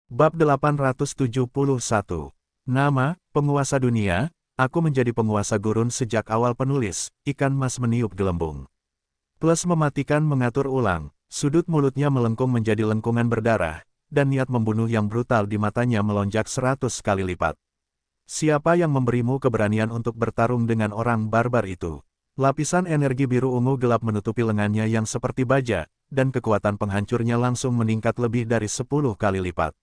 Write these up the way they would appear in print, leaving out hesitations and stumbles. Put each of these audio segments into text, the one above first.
Bab 871. Nama, penguasa dunia, aku menjadi penguasa gurun sejak awal penulis, ikan mas meniup gelembung. Plus mematikan mengatur ulang, sudut mulutnya melengkung menjadi lengkungan berdarah, dan niat membunuh yang brutal di matanya melonjak 100 kali lipat. Siapa yang memberimu keberanian untuk bertarung dengan orang barbar itu? Lapisan energi biru ungu gelap menutupi lengannya yang seperti baja, dan kekuatan penghancurnya langsung meningkat lebih dari 10 kali lipat.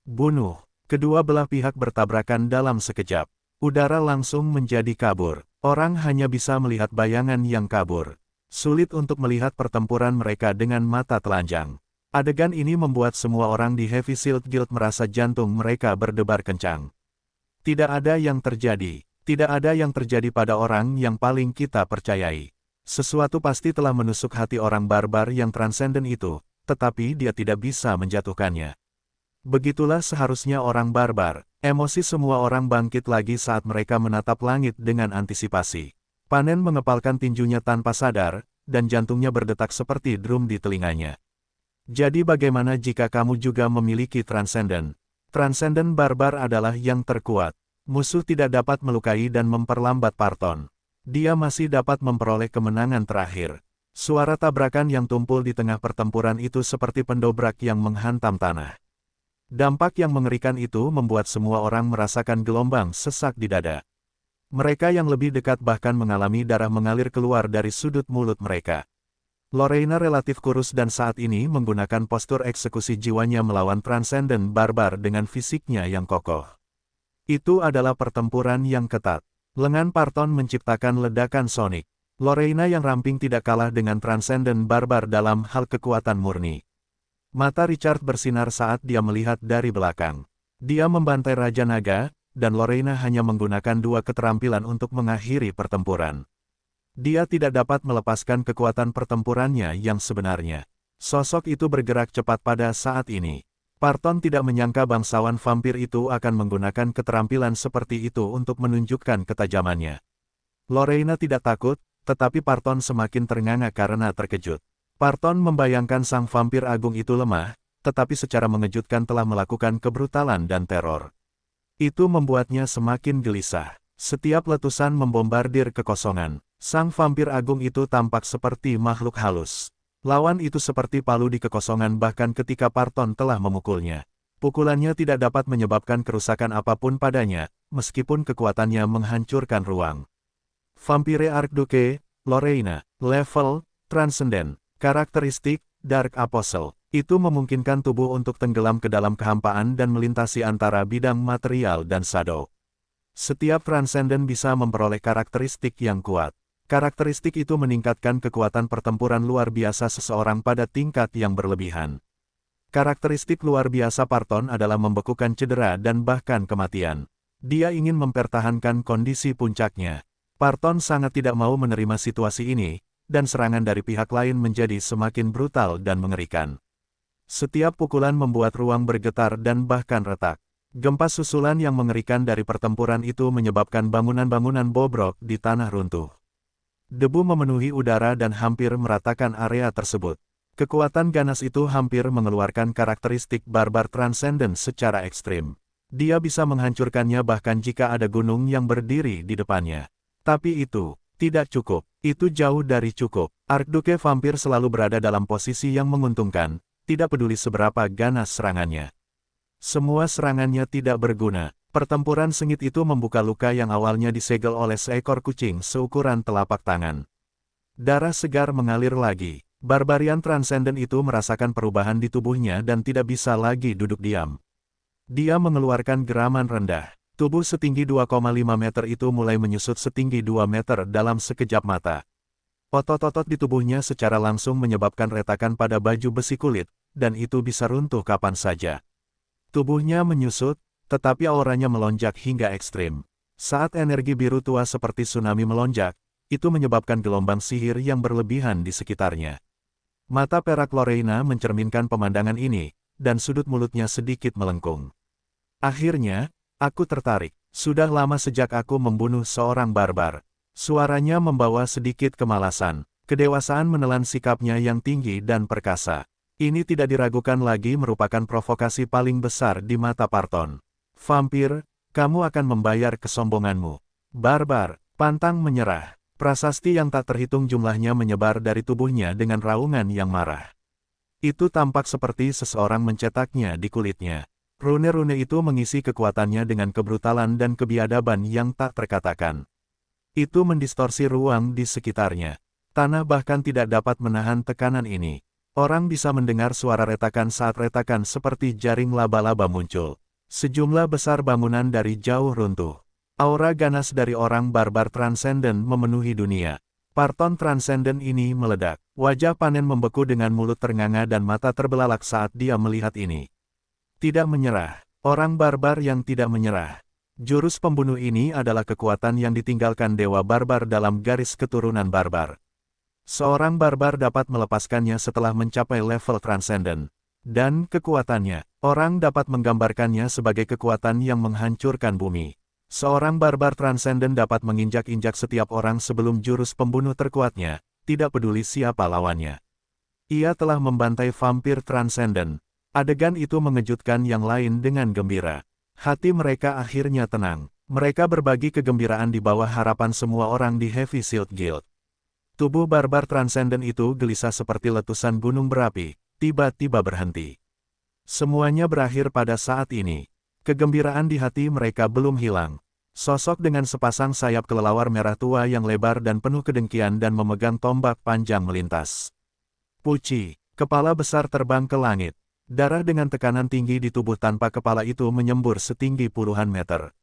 Bunuh. Kedua belah pihak bertabrakan dalam sekejap. Udara langsung menjadi kabur. Orang hanya bisa melihat bayangan yang kabur. Sulit untuk melihat pertempuran mereka dengan mata telanjang. Adegan ini membuat semua orang di Heavy Shield Guild merasa jantung mereka berdebar kencang. Tidak ada yang terjadi. Tidak ada yang terjadi pada orang yang paling kita percayai. Sesuatu pasti telah menusuk hati orang barbar yang transenden itu, tetapi dia tidak bisa menjatuhkannya. Begitulah seharusnya orang barbar. Emosi semua orang bangkit lagi saat mereka menatap langit dengan antisipasi. Panen mengepalkan tinjunya tanpa sadar, dan jantungnya berdetak seperti drum di telinganya. Jadi bagaimana jika kamu juga memiliki transenden? Transenden barbar adalah yang terkuat. Musuh tidak dapat melukai dan memperlambat Parton. Dia masih dapat memperoleh kemenangan terakhir. Suara tabrakan yang tumpul di tengah pertempuran itu seperti pendobrak yang menghantam tanah. Dampak yang mengerikan itu membuat semua orang merasakan gelombang sesak di dada. Mereka yang lebih dekat bahkan mengalami darah mengalir keluar dari sudut mulut mereka. Lorraine relatif kurus dan saat ini menggunakan postur eksekusi jiwanya melawan transenden barbar dengan fisiknya yang kokoh. Itu adalah pertempuran yang ketat. Lengan Parton menciptakan ledakan sonik. Lorraine yang ramping tidak kalah dengan transenden barbar dalam hal kekuatan murni. Mata Richard bersinar saat dia melihat dari belakang. Dia membantai Raja Naga, dan Lorraine hanya menggunakan dua keterampilan untuk mengakhiri pertempuran. Dia tidak dapat melepaskan kekuatan pertempurannya yang sebenarnya. Sosok itu bergerak cepat pada saat ini. Parton tidak menyangka bangsawan vampir itu akan menggunakan keterampilan seperti itu untuk menunjukkan ketajamannya. Lorraine tidak takut, tetapi Parton semakin ternganga karena terkejut. Parton membayangkan sang vampir agung itu lemah, tetapi secara mengejutkan telah melakukan kebrutalan dan teror. Itu membuatnya semakin gelisah. Setiap letusan membombardir kekosongan. Sang vampir agung itu tampak seperti makhluk halus. Lawan itu seperti palu di kekosongan bahkan ketika Parton telah memukulnya. Pukulannya tidak dapat menyebabkan kerusakan apapun padanya, meskipun kekuatannya menghancurkan ruang. Vampire Archduke, Lorraine, level, transenden. Karakteristik, Dark Apostle, itu memungkinkan tubuh untuk tenggelam ke dalam kehampaan dan melintasi antara bidang material dan shadow. Setiap transenden bisa memperoleh karakteristik yang kuat. Karakteristik itu meningkatkan kekuatan pertempuran luar biasa seseorang pada tingkat yang berlebihan. Karakteristik luar biasa Parton adalah membekukan cedera dan bahkan kematian. Dia ingin mempertahankan kondisi puncaknya. Parton sangat tidak mau menerima situasi ini, dan serangan dari pihak lain menjadi semakin brutal dan mengerikan. Setiap pukulan membuat ruang bergetar dan bahkan retak. Gempa susulan yang mengerikan dari pertempuran itu menyebabkan bangunan-bangunan bobrok di tanah runtuh. Debu memenuhi udara dan hampir meratakan area tersebut. Kekuatan ganas itu hampir mengeluarkan karakteristik barbar transenden secara ekstrim. Dia bisa menghancurkannya bahkan jika ada gunung yang berdiri di depannya. Tapi itu tidak cukup. Itu jauh dari cukup. Archduke Vampir selalu berada dalam posisi yang menguntungkan, tidak peduli seberapa ganas serangannya. Semua serangannya tidak berguna. Pertempuran sengit itu membuka luka yang awalnya disegel oleh seekor kucing seukuran telapak tangan. Darah segar mengalir lagi. Barbarian transenden itu merasakan perubahan di tubuhnya dan tidak bisa lagi duduk diam. Dia mengeluarkan geraman rendah. Tubuh setinggi 2,5 meter itu mulai menyusut setinggi 2 meter dalam sekejap mata. Otot-otot di tubuhnya secara langsung menyebabkan retakan pada baju besi kulit, dan itu bisa runtuh kapan saja. Tubuhnya menyusut, tetapi auranya melonjak hingga ekstrim. Saat energi biru tua seperti tsunami melonjak, itu menyebabkan gelombang sihir yang berlebihan di sekitarnya. Mata perak Lorraine mencerminkan pemandangan ini, dan sudut mulutnya sedikit melengkung. Akhirnya, aku tertarik. Sudah lama sejak aku membunuh seorang barbar. Suaranya membawa sedikit kemalasan. Kedewasaan menelan sikapnya yang tinggi dan perkasa. Ini tidak diragukan lagi merupakan provokasi paling besar di mata Parton. Vampir, kamu akan membayar kesombonganmu. Barbar, pantang menyerah. Prasasti yang tak terhitung jumlahnya menyebar dari tubuhnya dengan raungan yang marah. Itu tampak seperti seseorang mencetaknya di kulitnya. Rune-rune itu mengisi kekuatannya dengan kebrutalan dan kebiadaban yang tak terkatakan. Itu mendistorsi ruang di sekitarnya. Tanah bahkan tidak dapat menahan tekanan ini. Orang bisa mendengar suara retakan saat retakan seperti jaring laba-laba muncul. Sejumlah besar bangunan dari jauh runtuh. Aura ganas dari orang barbar transenden memenuhi dunia. Parton transenden ini meledak. Wajah Panen membeku dengan mulut ternganga dan mata terbelalak saat dia melihat ini. Tidak menyerah. Orang barbar yang tidak menyerah. Jurus pembunuh ini adalah kekuatan yang ditinggalkan dewa barbar dalam garis keturunan barbar. Seorang barbar dapat melepaskannya setelah mencapai level transenden. Dan kekuatannya, orang dapat menggambarkannya sebagai kekuatan yang menghancurkan bumi. Seorang barbar transenden dapat menginjak-injak setiap orang sebelum jurus pembunuh terkuatnya, tidak peduli siapa lawannya. Ia telah membantai vampir transenden. Adegan itu mengejutkan yang lain dengan gembira. Hati mereka akhirnya tenang. Mereka berbagi kegembiraan di bawah harapan semua orang di Heavy Shield Guild. Tubuh barbar transenden itu gelisah seperti letusan gunung berapi, tiba-tiba berhenti. Semuanya berakhir pada saat ini. Kegembiraan di hati mereka belum hilang. Sosok dengan sepasang sayap kelelawar merah tua yang lebar dan penuh kedengkian dan memegang tombak panjang melintas. Puci, kepala besar terbang ke langit. Darah dengan tekanan tinggi di tubuh tanpa kepala itu menyembur setinggi puluhan meter.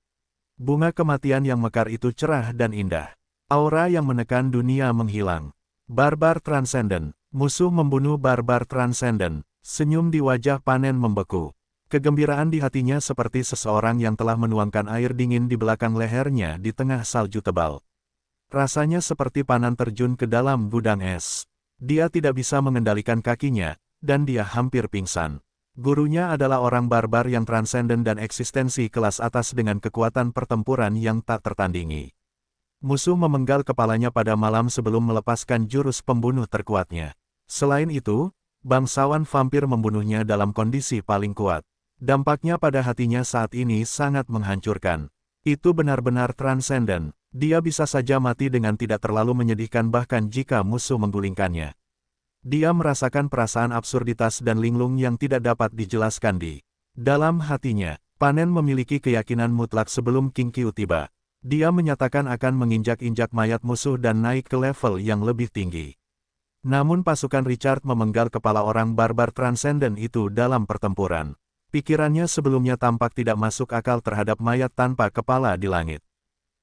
Bunga kematian yang mekar itu cerah dan indah. Aura yang menekan dunia menghilang. Barbar transenden, musuh membunuh barbar transenden. Senyum di wajah Panen membeku. Kegembiraan di hatinya seperti seseorang yang telah menuangkan air dingin di belakang lehernya di tengah salju tebal. Rasanya seperti panah terjun ke dalam gudang es. Dia tidak bisa mengendalikan kakinya, dan dia hampir pingsan. Gurunya adalah orang barbar yang transenden dan eksistensi kelas atas dengan kekuatan pertempuran yang tak tertandingi. Musuh memenggal kepalanya pada malam sebelum melepaskan jurus pembunuh terkuatnya. Selain itu, bangsawan vampir membunuhnya dalam kondisi paling kuat. Dampaknya pada hatinya saat ini sangat menghancurkan. Itu benar-benar transenden. Dia bisa saja mati dengan tidak terlalu menyedihkan bahkan jika musuh menggulingkannya. Dia merasakan perasaan absurditas dan linglung yang tidak dapat dijelaskan di dalam hatinya. Panen memiliki keyakinan mutlak sebelum King Qiu tiba. Dia menyatakan akan menginjak-injak mayat musuh dan naik ke level yang lebih tinggi. Namun pasukan Richard memenggal kepala orang barbar transenden itu dalam pertempuran. Pikirannya sebelumnya tampak tidak masuk akal terhadap mayat tanpa kepala di langit.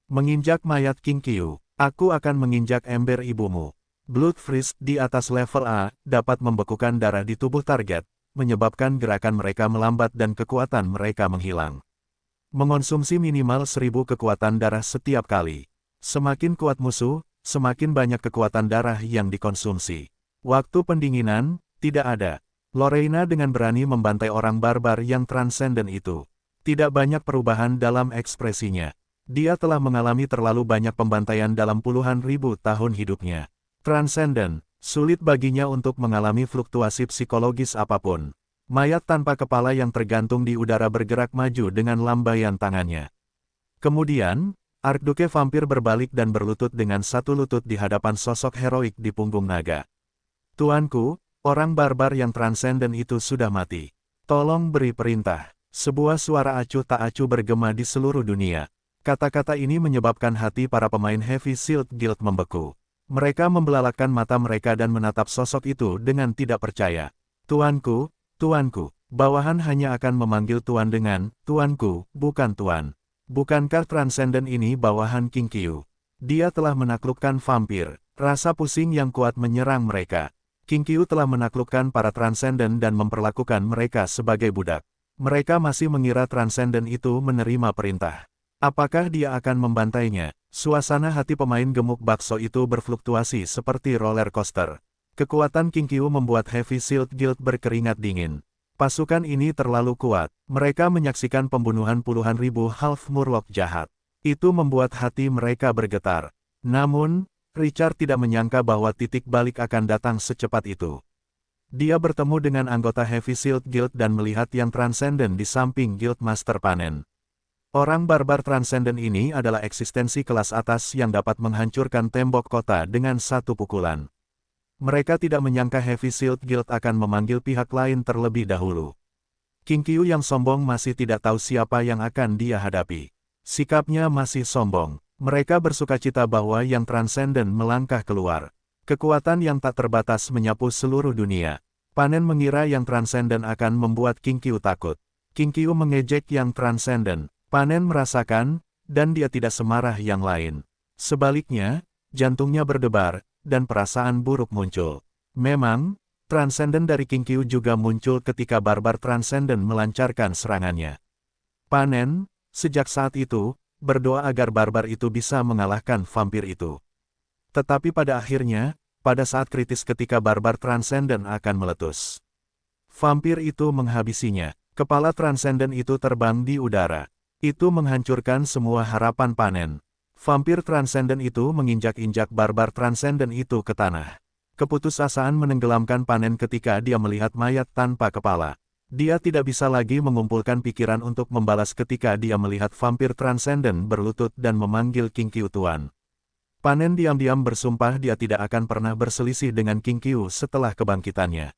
Menginjak mayat King Qiu, aku akan menginjak ember ibumu. Blood Freeze di atas level A dapat membekukan darah di tubuh target, menyebabkan gerakan mereka melambat dan kekuatan mereka menghilang. Mengonsumsi minimal 1000 kekuatan darah setiap kali. Semakin kuat musuh, semakin banyak kekuatan darah yang dikonsumsi. Waktu pendinginan, tidak ada. Lorena dengan berani membantai orang barbar yang transenden itu. Tidak banyak perubahan dalam ekspresinya. Dia telah mengalami terlalu banyak pembantaian dalam puluhan ribu tahun hidupnya. Transenden, sulit baginya untuk mengalami fluktuasi psikologis apapun. Mayat tanpa kepala yang tergantung di udara bergerak maju dengan lambaian tangannya. Kemudian, Archduke Vampir berbalik dan berlutut dengan satu lutut di hadapan sosok heroik di punggung naga. Tuanku, orang barbar yang transenden itu sudah mati. Tolong beri perintah. Sebuah suara acuh tak acuh bergema di seluruh dunia. Kata-kata ini menyebabkan hati para pemain Heavy Shield Guild membeku. Mereka membelalakkan mata mereka dan menatap sosok itu dengan tidak percaya. Tuanku, tuanku, bawahan hanya akan memanggil tuan dengan, tuanku, bukan tuan. Bukankah transenden ini bawahan King Qiu? Dia telah menaklukkan vampir. Rasa pusing yang kuat menyerang mereka. King Qiu telah menaklukkan para transenden dan memperlakukan mereka sebagai budak. Mereka masih mengira transenden itu menerima perintah. Apakah dia akan membantainya? Suasana hati pemain gemuk bakso itu berfluktuasi seperti roller coaster. Kekuatan King Qiu membuat Heavy Shield Guild berkeringat dingin. Pasukan ini terlalu kuat. Mereka menyaksikan pembunuhan puluhan ribu Half Murloc jahat. Itu membuat hati mereka bergetar. Namun, Richard tidak menyangka bahwa titik balik akan datang secepat itu. Dia bertemu dengan anggota Heavy Shield Guild dan melihat yang transenden di samping Guild Master Panen. Orang barbar transenden ini adalah eksistensi kelas atas yang dapat menghancurkan tembok kota dengan satu pukulan. Mereka tidak menyangka Heavy Shield Guild akan memanggil pihak lain terlebih dahulu. King Qiu yang sombong masih tidak tahu siapa yang akan dia hadapi. Sikapnya masih sombong. Mereka bersukacita bahwa yang transenden melangkah keluar. Kekuatan yang tak terbatas menyapu seluruh dunia. Panen mengira yang transenden akan membuat King Qiu takut. King Qiu mengejek yang transenden. Panen merasakan, dan dia tidak semarah yang lain. Sebaliknya, jantungnya berdebar, dan perasaan buruk muncul. Memang, transenden dari King Qiu juga muncul ketika barbar transenden melancarkan serangannya. Panen, sejak saat itu, berdoa agar barbar itu bisa mengalahkan vampir itu. Tetapi pada akhirnya, pada saat kritis ketika barbar transenden akan meletus, vampir itu menghabisinya. Kepala transenden itu terbang di udara. Itu menghancurkan semua harapan Panen. Vampir transenden itu menginjak-injak barbar transenden itu ke tanah. Keputusasaan menenggelamkan Panen ketika dia melihat mayat tanpa kepala. Dia tidak bisa lagi mengumpulkan pikiran untuk membalas ketika dia melihat vampir transenden berlutut dan memanggil King Qiu Tuan. Panen diam-diam bersumpah dia tidak akan pernah berselisih dengan King Qiu setelah kebangkitannya.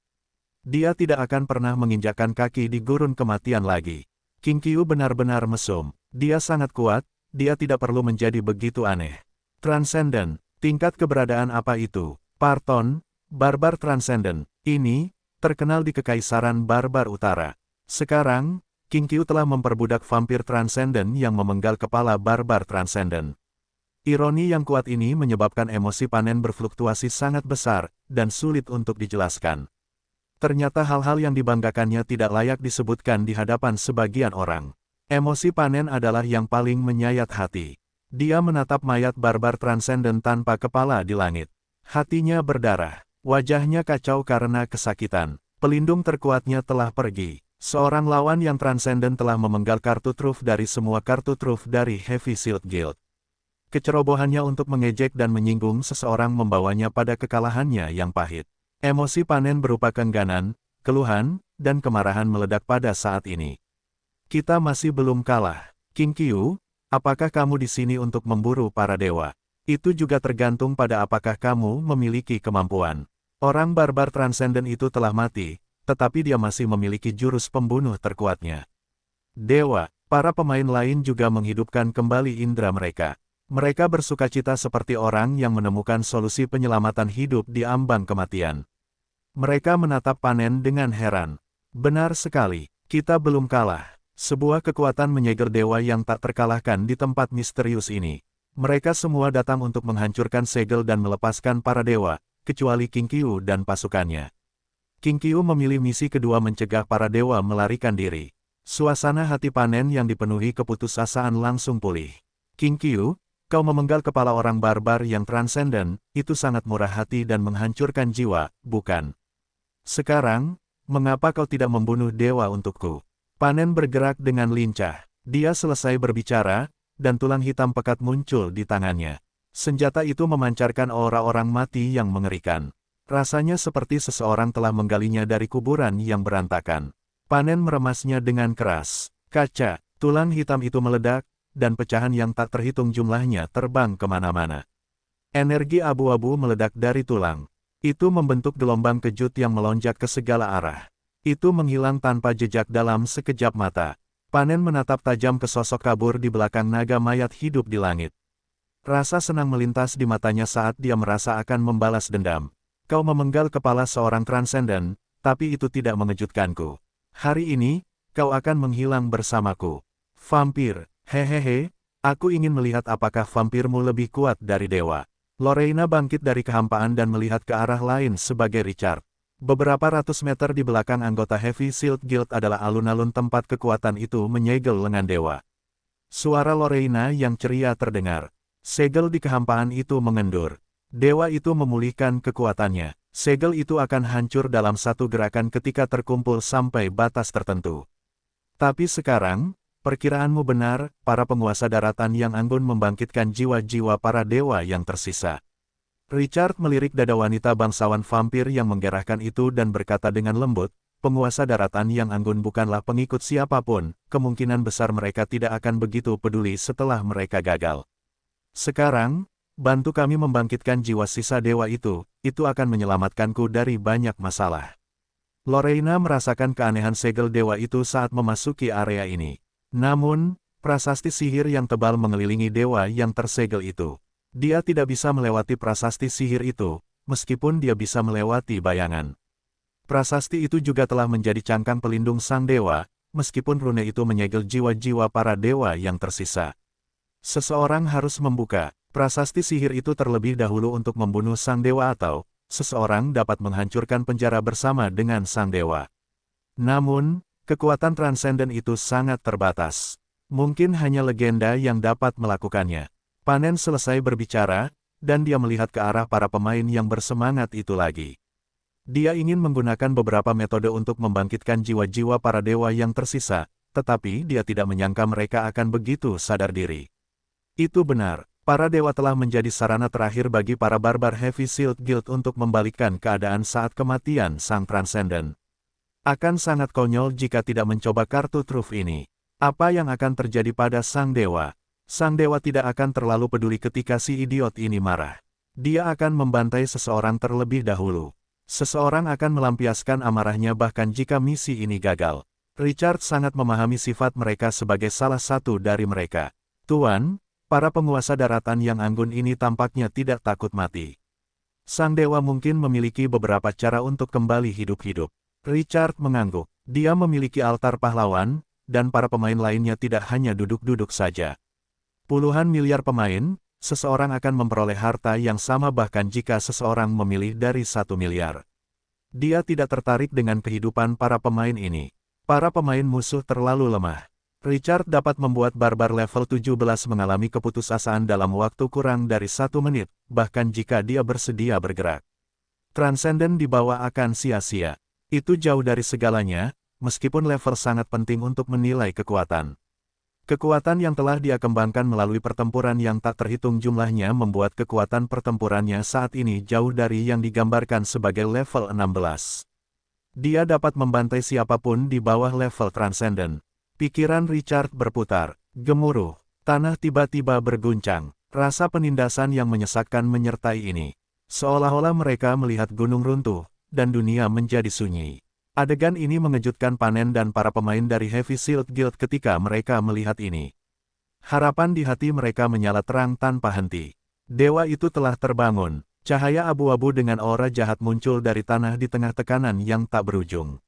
Dia tidak akan pernah menginjakkan kaki di gurun kematian lagi. King Qiu benar-benar mesum. Dia sangat kuat, dia tidak perlu menjadi begitu aneh. Transenden, tingkat keberadaan apa itu? Parton, barbar transenden, ini, terkenal di Kekaisaran Barbar Utara. Sekarang, King Qiu telah memperbudak vampir transenden yang memenggal kepala barbar transenden. Ironi yang kuat ini menyebabkan emosi Panen berfluktuasi sangat besar, dan sulit untuk dijelaskan. Ternyata hal-hal yang dibanggakannya tidak layak disebutkan di hadapan sebagian orang. Emosi Panen adalah yang paling menyayat hati. Dia menatap mayat barbar transenden tanpa kepala di langit. Hatinya berdarah. Wajahnya kacau karena kesakitan. Pelindung terkuatnya telah pergi. Seorang lawan yang transenden telah memenggal kartu truf dari semua kartu truf dari Heavy Shield Guild. Kecerobohannya untuk mengejek dan menyinggung seseorang membawanya pada kekalahannya yang pahit. Emosi Panen berupa kengganan, keluhan, dan kemarahan meledak pada saat ini. Kita masih belum kalah. King Qiu, apakah kamu di sini untuk memburu para dewa? Itu juga tergantung pada apakah kamu memiliki kemampuan. Orang barbar transenden itu telah mati, tetapi dia masih memiliki jurus pembunuh terkuatnya. Dewa, para pemain lain juga menghidupkan kembali indera mereka. Mereka bersukacita seperti orang yang menemukan solusi penyelamatan hidup di ambang kematian. Mereka menatap Panen dengan heran. Benar sekali, kita belum kalah. Sebuah kekuatan menyegel dewa yang tak terkalahkan di tempat misterius ini. Mereka semua datang untuk menghancurkan segel dan melepaskan para dewa, kecuali King Qiu dan pasukannya. King Qiu memilih misi kedua mencegah para dewa melarikan diri. Suasana hati Panen yang dipenuhi keputusasaan langsung pulih. King Qiu, kau memenggal kepala orang barbar yang transenden, itu sangat murah hati dan menghancurkan jiwa, bukan? Sekarang, mengapa kau tidak membunuh dewa untukku? Panen bergerak dengan lincah. Dia selesai berbicara, dan tulang hitam pekat muncul di tangannya. Senjata itu memancarkan aura orang mati yang mengerikan. Rasanya seperti seseorang telah menggalinya dari kuburan yang berantakan. Panen meremasnya dengan keras. Kaca, tulang hitam itu meledak, dan pecahan yang tak terhitung jumlahnya terbang kemana-mana. Energi abu-abu meledak dari tulang. Itu membentuk gelombang kejut yang melonjak ke segala arah. Itu menghilang tanpa jejak dalam sekejap mata. Panen menatap tajam ke sosok kabur di belakang naga mayat hidup di langit. Rasa senang melintas di matanya saat dia merasa akan membalas dendam. Kau memenggal kepala seorang transenden, tapi itu tidak mengejutkanku. Hari ini, kau akan menghilang bersamaku. Vampir. Hehehe, aku ingin melihat apakah vampirmu lebih kuat dari dewa. Lorena bangkit dari kehampaan dan melihat ke arah lain sebagai Richard. Beberapa ratus meter di belakang anggota Heavy Shield Guild adalah alun-alun tempat kekuatan itu menyegel lengan dewa. Suara Lorena yang ceria terdengar. Segel di kehampaan itu mengendur. Dewa itu memulihkan kekuatannya. Segel itu akan hancur dalam satu gerakan ketika terkumpul sampai batas tertentu. Tapi sekarang, perkiraanmu benar, para penguasa daratan yang anggun membangkitkan jiwa-jiwa para dewa yang tersisa. Richard melirik dada wanita bangsawan vampir yang menggerahkan itu dan berkata dengan lembut, penguasa daratan yang anggun bukanlah pengikut siapapun, kemungkinan besar mereka tidak akan begitu peduli setelah mereka gagal. Sekarang, bantu kami membangkitkan jiwa sisa dewa itu akan menyelamatkanku dari banyak masalah. Lorena merasakan keanehan segel dewa itu saat memasuki area ini. Namun, prasasti sihir yang tebal mengelilingi dewa yang tersegel itu. Dia tidak bisa melewati prasasti sihir itu, meskipun dia bisa melewati bayangan. Prasasti itu juga telah menjadi cangkang pelindung sang dewa, meskipun rune itu menyegel jiwa-jiwa para dewa yang tersisa. Seseorang harus membuka prasasti sihir itu terlebih dahulu untuk membunuh sang dewa atau seseorang dapat menghancurkan penjara bersama dengan sang dewa. Namun, kekuatan transenden itu sangat terbatas. Mungkin hanya legenda yang dapat melakukannya. Panen selesai berbicara, dan dia melihat ke arah para pemain yang bersemangat itu lagi. Dia ingin menggunakan beberapa metode untuk membangkitkan jiwa-jiwa para dewa yang tersisa, tetapi dia tidak menyangka mereka akan begitu sadar diri. Itu benar, para dewa telah menjadi sarana terakhir bagi para barbar Heavy Shield Guild untuk membalikkan keadaan saat kematian sang Transcendent. Akan sangat konyol jika tidak mencoba kartu truf ini. Apa yang akan terjadi pada sang dewa? Sang dewa tidak akan terlalu peduli ketika si idiot ini marah. Dia akan membantai seseorang terlebih dahulu. Seseorang akan melampiaskan amarahnya bahkan jika misi ini gagal. Richard sangat memahami sifat mereka sebagai salah satu dari mereka. Tuan, para penguasa daratan yang anggun ini tampaknya tidak takut mati. Sang dewa mungkin memiliki beberapa cara untuk kembali hidup-hidup. Richard mengangguk. Dia memiliki altar pahlawan, dan para pemain lainnya tidak hanya duduk-duduk saja. Puluhan miliar pemain, seseorang akan memperoleh harta yang sama bahkan jika seseorang memilih dari 1 miliar. Dia tidak tertarik dengan kehidupan para pemain ini. Para pemain musuh terlalu lemah. Richard dapat membuat barbar level 17 mengalami keputusasaan dalam waktu kurang dari 1 menit, bahkan jika dia bersedia bergerak. Transcendent di bawah akan sia-sia. Itu jauh dari segalanya, meskipun level sangat penting untuk menilai kekuatan. Kekuatan yang telah dia kembangkan melalui pertempuran yang tak terhitung jumlahnya membuat kekuatan pertempurannya saat ini jauh dari yang digambarkan sebagai level 16. Dia dapat membantai siapapun di bawah level Transcendent. Pikiran Richard berputar, gemuruh, tanah tiba-tiba berguncang, rasa penindasan yang menyesakkan menyertai ini. Seolah-olah mereka melihat gunung runtuh, dan dunia menjadi sunyi. Adegan ini mengejutkan Panen dan para pemain dari Heavy Shield Guild ketika mereka melihat ini. Harapan di hati mereka menyala terang tanpa henti. Dewa itu telah terbangun, cahaya abu-abu dengan aura jahat muncul dari tanah di tengah tekanan yang tak berujung.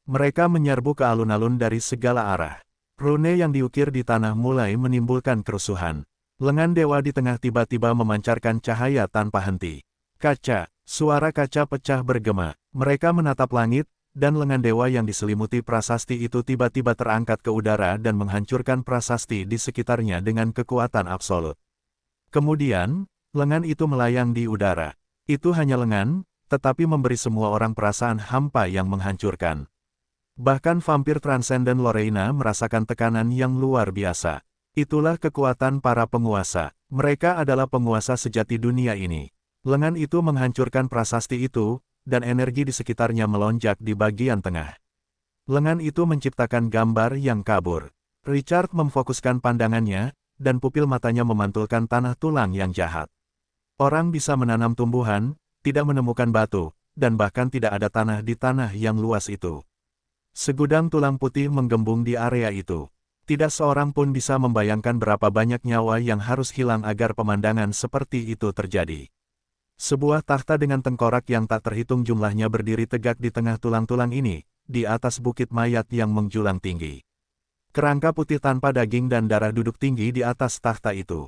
Mereka menyerbu ke alun-alun dari segala arah. Rune yang diukir di tanah mulai menimbulkan kerusuhan. Lengan dewa di tengah tiba-tiba memancarkan cahaya tanpa henti. Kaca, suara kaca pecah bergema. Mereka menatap langit, dan lengan dewa yang diselimuti prasasti itu tiba-tiba terangkat ke udara dan menghancurkan prasasti di sekitarnya dengan kekuatan absolut. Kemudian, lengan itu melayang di udara. Itu hanya lengan, tetapi memberi semua orang perasaan hampa yang menghancurkan. Bahkan vampir Transcendent Lorena merasakan tekanan yang luar biasa. Itulah kekuatan para penguasa. Mereka adalah penguasa sejati dunia ini. Lengan itu menghancurkan prasasti itu, dan energi di sekitarnya melonjak di bagian tengah. Lengan itu menciptakan gambar yang kabur. Richard memfokuskan pandangannya, dan pupil matanya memantulkan tanah tulang yang jahat. Orang bisa menanam tumbuhan, tidak menemukan batu, dan bahkan tidak ada tanah di tanah yang luas itu. Segudang tulang putih menggembung di area itu. Tidak seorang pun bisa membayangkan berapa banyak nyawa yang harus hilang agar pemandangan seperti itu terjadi. Sebuah takhta dengan tengkorak yang tak terhitung jumlahnya berdiri tegak di tengah tulang-tulang ini, di atas bukit mayat yang menjulang tinggi. Kerangka putih tanpa daging dan darah duduk tinggi di atas takhta itu.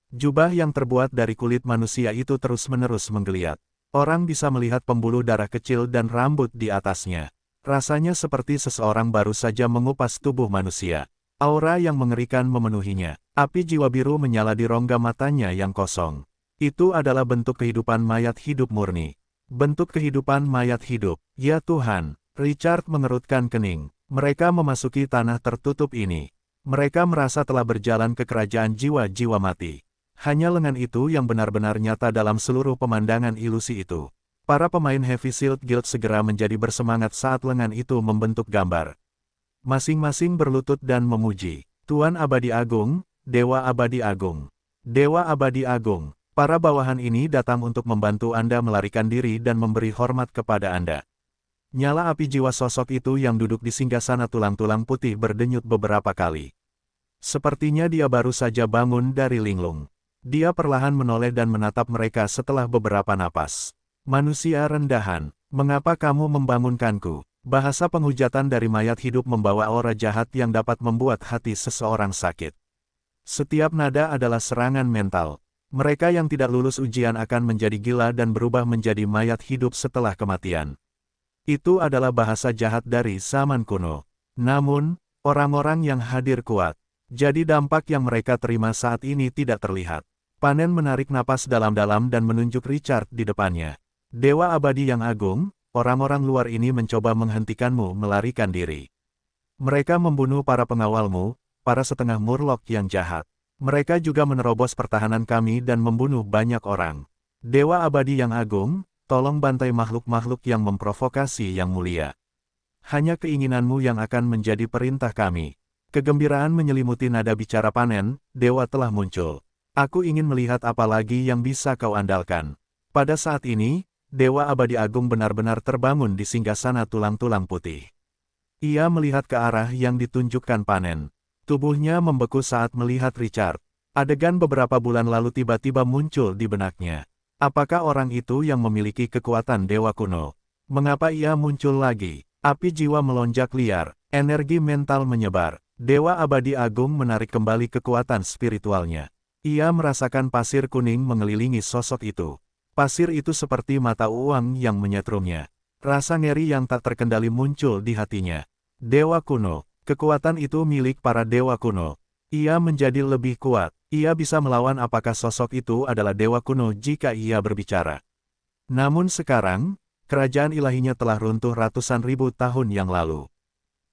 Jubah yang terbuat dari kulit manusia itu terus-menerus menggeliat. Orang bisa melihat pembuluh darah kecil dan rambut di atasnya. Rasanya seperti seseorang baru saja mengupas tubuh manusia. Aura yang mengerikan memenuhinya. Api jiwa biru menyala di rongga matanya yang kosong. Itu adalah bentuk kehidupan mayat hidup murni. Bentuk kehidupan mayat hidup. Ya Tuhan, Richard mengerutkan kening. Mereka memasuki tanah tertutup ini. Mereka merasa telah berjalan ke kerajaan jiwa-jiwa mati. Hanya lengan itu yang benar-benar nyata dalam seluruh pemandangan ilusi itu. Para pemain Heavy Shield Guild segera menjadi bersemangat saat lengan itu membentuk gambar. Masing-masing berlutut dan memuji. Tuan Abadi Agung, Dewa Abadi Agung. Dewa Abadi Agung. Para bawahan ini datang untuk membantu Anda melarikan diri dan memberi hormat kepada Anda. Nyala api jiwa sosok itu yang duduk di singgasana tulang-tulang putih berdenyut beberapa kali. Sepertinya dia baru saja bangun dari linglung. Dia perlahan menoleh dan menatap mereka setelah beberapa napas. Manusia rendahan, mengapa kamu membangunkanku? Bahasa penghujatan dari mayat hidup membawa aura jahat yang dapat membuat hati seseorang sakit. Setiap nada adalah serangan mental. Mereka yang tidak lulus ujian akan menjadi gila dan berubah menjadi mayat hidup setelah kematian. Itu adalah bahasa jahat dari zaman kuno. Namun, orang-orang yang hadir kuat. Jadi dampak yang mereka terima saat ini tidak terlihat. Panen menarik napas dalam-dalam dan menunjuk Richard di depannya. Dewa Abadi yang agung, orang-orang luar ini mencoba menghentikanmu melarikan diri. Mereka membunuh para pengawalmu, para setengah murloc yang jahat. Mereka juga menerobos pertahanan kami dan membunuh banyak orang. Dewa Abadi yang agung, tolong bantai makhluk-makhluk yang memprovokasi yang mulia. Hanya keinginanmu yang akan menjadi perintah kami. Kegembiraan menyelimuti nada bicara Panen, Dewa telah muncul. Aku ingin melihat apa lagi yang bisa kau andalkan. Pada saat ini, Dewa Abadi Agung benar-benar terbangun di singgasana tulang-tulang putih. Ia melihat ke arah yang ditunjukkan Panen. Tubuhnya membeku saat melihat Richard. Adegan beberapa bulan lalu tiba-tiba muncul di benaknya. Apakah orang itu yang memiliki kekuatan dewa kuno? Mengapa ia muncul lagi? Api jiwa melonjak liar, energi mental menyebar. Dewa Abadi Agung menarik kembali kekuatan spiritualnya. Ia merasakan pasir kuning mengelilingi sosok itu. Pasir itu seperti mata uang yang menyetrumnya. Rasa ngeri yang tak terkendali muncul di hatinya. Dewa kuno. Kekuatan itu milik para dewa kuno. Ia menjadi lebih kuat. Ia bisa melawan apakah sosok itu adalah dewa kuno jika ia berbicara. Namun sekarang, kerajaan ilahinya telah runtuh ratusan ribu tahun yang lalu.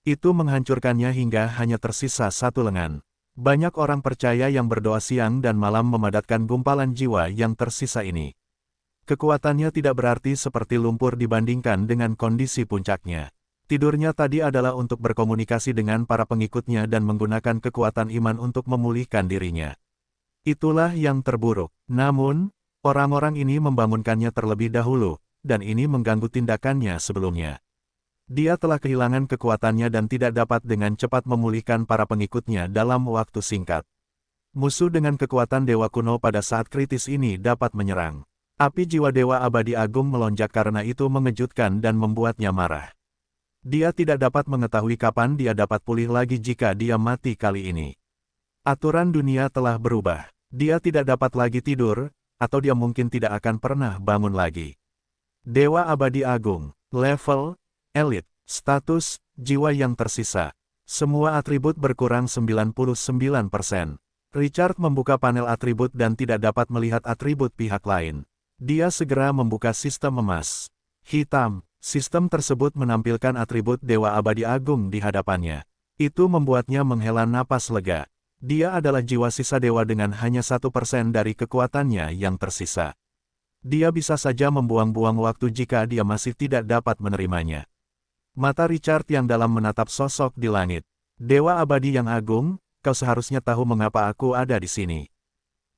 Itu menghancurkannya hingga hanya tersisa satu lengan. Banyak orang percaya yang berdoa siang dan malam memadatkan gumpalan jiwa yang tersisa ini. Kekuatannya tidak berarti seperti lumpur dibandingkan dengan kondisi puncaknya. Tidurnya tadi adalah untuk berkomunikasi dengan para pengikutnya dan menggunakan kekuatan iman untuk memulihkan dirinya. Itulah yang terburuk. Namun, orang-orang ini membangunkannya terlebih dahulu, dan ini mengganggu tindakannya sebelumnya. Dia telah kehilangan kekuatannya dan tidak dapat dengan cepat memulihkan para pengikutnya dalam waktu singkat. Musuh dengan kekuatan dewa kuno pada saat kritis ini dapat menyerang. Api jiwa Dewa Abadi Agung melonjak karena itu mengejutkan dan membuatnya marah. Dia tidak dapat mengetahui kapan dia dapat pulih lagi jika dia mati kali ini. Aturan dunia telah berubah. Dia tidak dapat lagi tidur, atau dia mungkin tidak akan pernah bangun lagi. Dewa Abadi Agung, level, elit, status, jiwa yang tersisa. Semua atribut berkurang 99%. Richard membuka panel atribut dan tidak dapat melihat atribut pihak lain. Dia segera membuka sistem emas. Hitam. Sistem tersebut menampilkan atribut Dewa Abadi Agung di hadapannya. Itu membuatnya menghela napas lega. Dia adalah jiwa sisa dewa dengan hanya 1% dari kekuatannya yang tersisa. Dia bisa saja membuang-buang waktu jika dia masih tidak dapat menerimanya. Mata Richard yang dalam menatap sosok di langit. Dewa Abadi yang agung, kau seharusnya tahu mengapa aku ada di sini.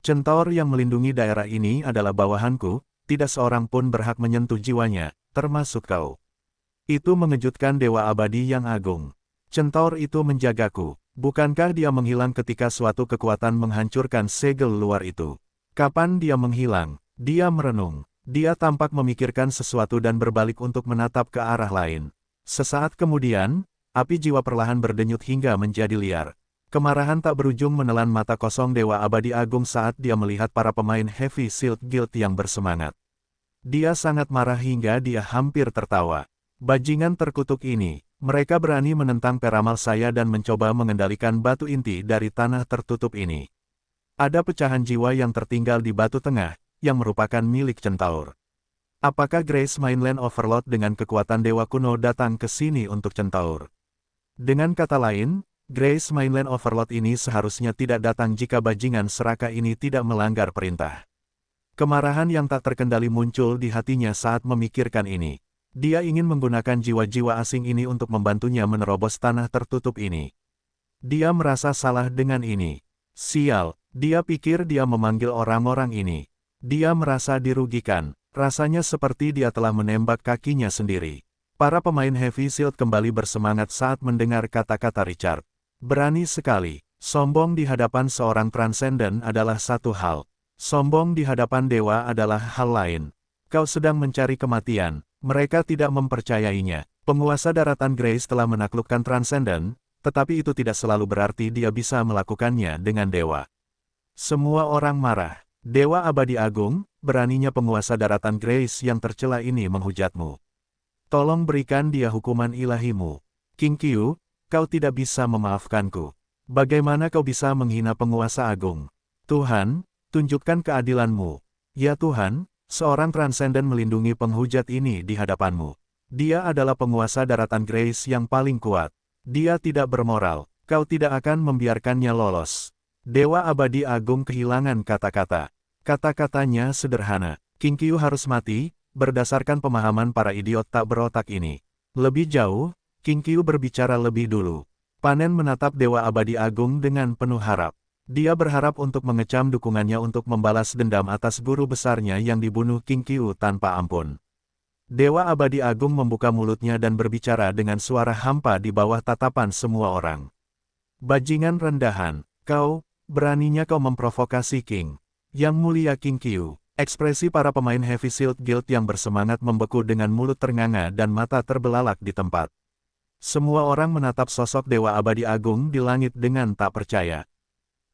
Centaur yang melindungi daerah ini adalah bawahanku, tidak seorang pun berhak menyentuh jiwanya, termasuk kau. Itu mengejutkan Dewa Abadi yang agung. Centaur itu menjagaku. Bukankah dia menghilang ketika suatu kekuatan menghancurkan segel luar itu? Kapan dia menghilang? Dia merenung. Dia tampak memikirkan sesuatu dan berbalik untuk menatap ke arah lain. Sesaat kemudian, api jiwa perlahan berdenyut hingga menjadi liar. Kemarahan tak berujung menelan mata kosong Dewa Abadi Agung saat dia melihat para pemain Heavy Shield Guild yang bersemangat. Dia sangat marah hingga dia hampir tertawa. Bajingan terkutuk ini, mereka berani menentang peramal saya dan mencoba mengendalikan batu inti dari tanah tertutup ini. Ada pecahan jiwa yang tertinggal di batu tengah, yang merupakan milik Centaur. Apakah Grace Mainland Overlord dengan kekuatan dewa kuno datang ke sini untuk Centaur? Dengan kata lain, Grace Mainland Overlord ini seharusnya tidak datang jika bajingan serakah ini tidak melanggar perintah. Kemarahan yang tak terkendali muncul di hatinya saat memikirkan ini. Dia ingin menggunakan jiwa-jiwa asing ini untuk membantunya menerobos tanah tertutup ini. Dia merasa salah dengan ini. Sial, dia pikir dia memanggil orang-orang ini. Dia merasa dirugikan. Rasanya seperti dia telah menembak kakinya sendiri. Para pemain Heavy Shield kembali bersemangat saat mendengar kata-kata Richard. Berani sekali. Sombong di hadapan seorang transenden adalah satu hal. Sombong di hadapan dewa adalah hal lain. Kau sedang mencari kematian. Mereka tidak mempercayainya. Penguasa daratan Grace telah menaklukkan transenden, tetapi itu tidak selalu berarti dia bisa melakukannya dengan dewa. Semua orang marah. Dewa Abadi Agung, beraninya penguasa daratan Grace yang tercela ini menghujatmu. Tolong berikan dia hukuman ilahimu. King Qiu, kau tidak bisa memaafkanku. Bagaimana kau bisa menghina penguasa agung? Tuhan, tunjukkan keadilanmu. Ya Tuhan, seorang transenden melindungi penghujat ini di hadapanmu. Dia adalah penguasa daratan Grace yang paling kuat. Dia tidak bermoral, kau tidak akan membiarkannya lolos. Dewa Abadi Agung kehilangan kata-kata. Kata-katanya sederhana, King Qiu harus mati, berdasarkan pemahaman para idiot tak berotak ini. Lebih jauh, King Qiu berbicara lebih dulu. Panen menatap Dewa Abadi Agung dengan penuh harap. Dia berharap untuk mengecam dukungannya untuk membalas dendam atas guru besarnya yang dibunuh King Qiu tanpa ampun. Dewa Abadi Agung membuka mulutnya dan berbicara dengan suara hampa di bawah tatapan semua orang. Bajingan rendahan, kau, beraninya kau memprovokasi King. Yang mulia King Qiu. Ekspresi para pemain Heavy Shield Guild yang bersemangat membeku dengan mulut ternganga dan mata terbelalak di tempat. Semua orang menatap sosok Dewa Abadi Agung di langit dengan tak percaya.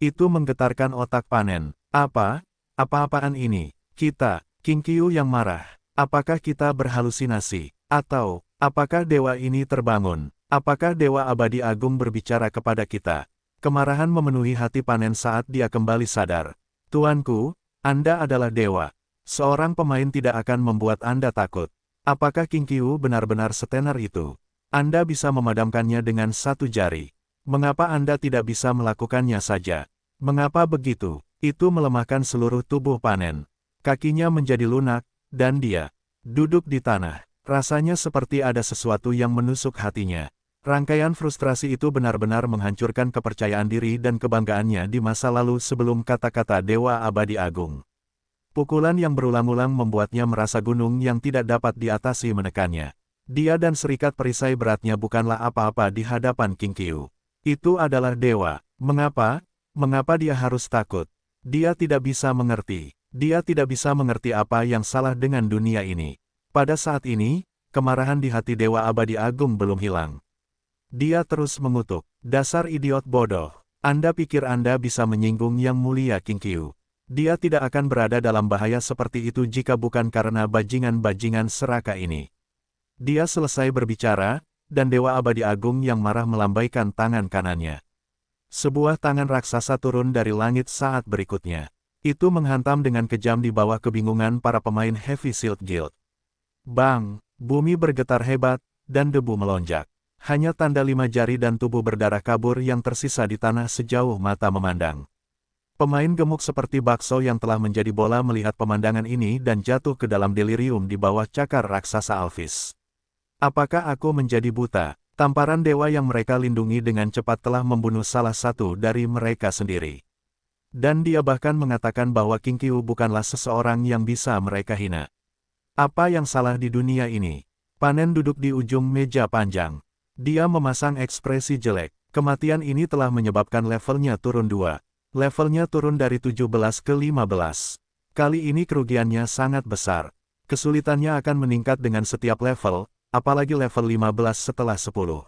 Itu menggetarkan otak Panen. Apa-apaan ini? Kita, King Qiu yang marah. Apakah kita berhalusinasi? Atau, apakah dewa ini terbangun? Apakah Dewa Abadi Agung berbicara kepada kita? Kemarahan memenuhi hati Panen saat dia kembali sadar. Tuanku, Anda adalah dewa. Seorang pemain tidak akan membuat Anda takut. Apakah King Qiu benar-benar setenar itu? Anda bisa memadamkannya dengan satu jari. Mengapa Anda tidak bisa melakukannya saja? Mengapa begitu? Itu melemahkan seluruh tubuh Panen. Kakinya menjadi lunak, dan dia duduk di tanah. Rasanya seperti ada sesuatu yang menusuk hatinya. Rangkaian frustrasi itu benar-benar menghancurkan kepercayaan diri dan kebanggaannya di masa lalu sebelum kata-kata Dewa Abadi Agung. Pukulan yang berulang-ulang membuatnya merasa gunung yang tidak dapat diatasi menekannya. Dia dan serikat perisai beratnya bukanlah apa-apa di hadapan King Qiu. Itu adalah dewa. Mengapa dia harus takut? Dia tidak bisa mengerti. Dia tidak bisa mengerti apa yang salah dengan dunia ini. Pada saat ini, kemarahan di hati Dewa Abadi Agung belum hilang. Dia terus mengutuk. Dasar idiot bodoh. Anda pikir Anda bisa menyinggung Yang Mulia King Qiu. Dia tidak akan berada dalam bahaya seperti itu jika bukan karena bajingan-bajingan serakah ini. Dia selesai berbicara, dan Dewa Abadi Agung yang marah melambaikan tangan kanannya. Sebuah tangan raksasa turun dari langit saat berikutnya. Itu menghantam dengan kejam di bawah kebingungan para pemain Heavy Shield Guild. Bang! Bumi bergetar hebat, dan debu melonjak. Hanya tanda 5 jari dan tubuh berdarah kabur yang tersisa di tanah sejauh mata memandang. Pemain gemuk seperti bakso yang telah menjadi bola melihat pemandangan ini dan jatuh ke dalam delirium di bawah cakar raksasa Alphys. Apakah aku menjadi buta? Tamparan dewa yang mereka lindungi dengan cepat telah membunuh salah satu dari mereka sendiri. Dan dia bahkan mengatakan bahwa King Qiu bukanlah seseorang yang bisa mereka hina. Apa yang salah di dunia ini? Panen duduk di ujung meja panjang. Dia memasang ekspresi jelek. Kematian ini telah menyebabkan levelnya turun 2. Levelnya turun dari 17 ke 15. Kali ini kerugiannya sangat besar. Kesulitannya akan meningkat dengan setiap level, apalagi level 15 setelah 10.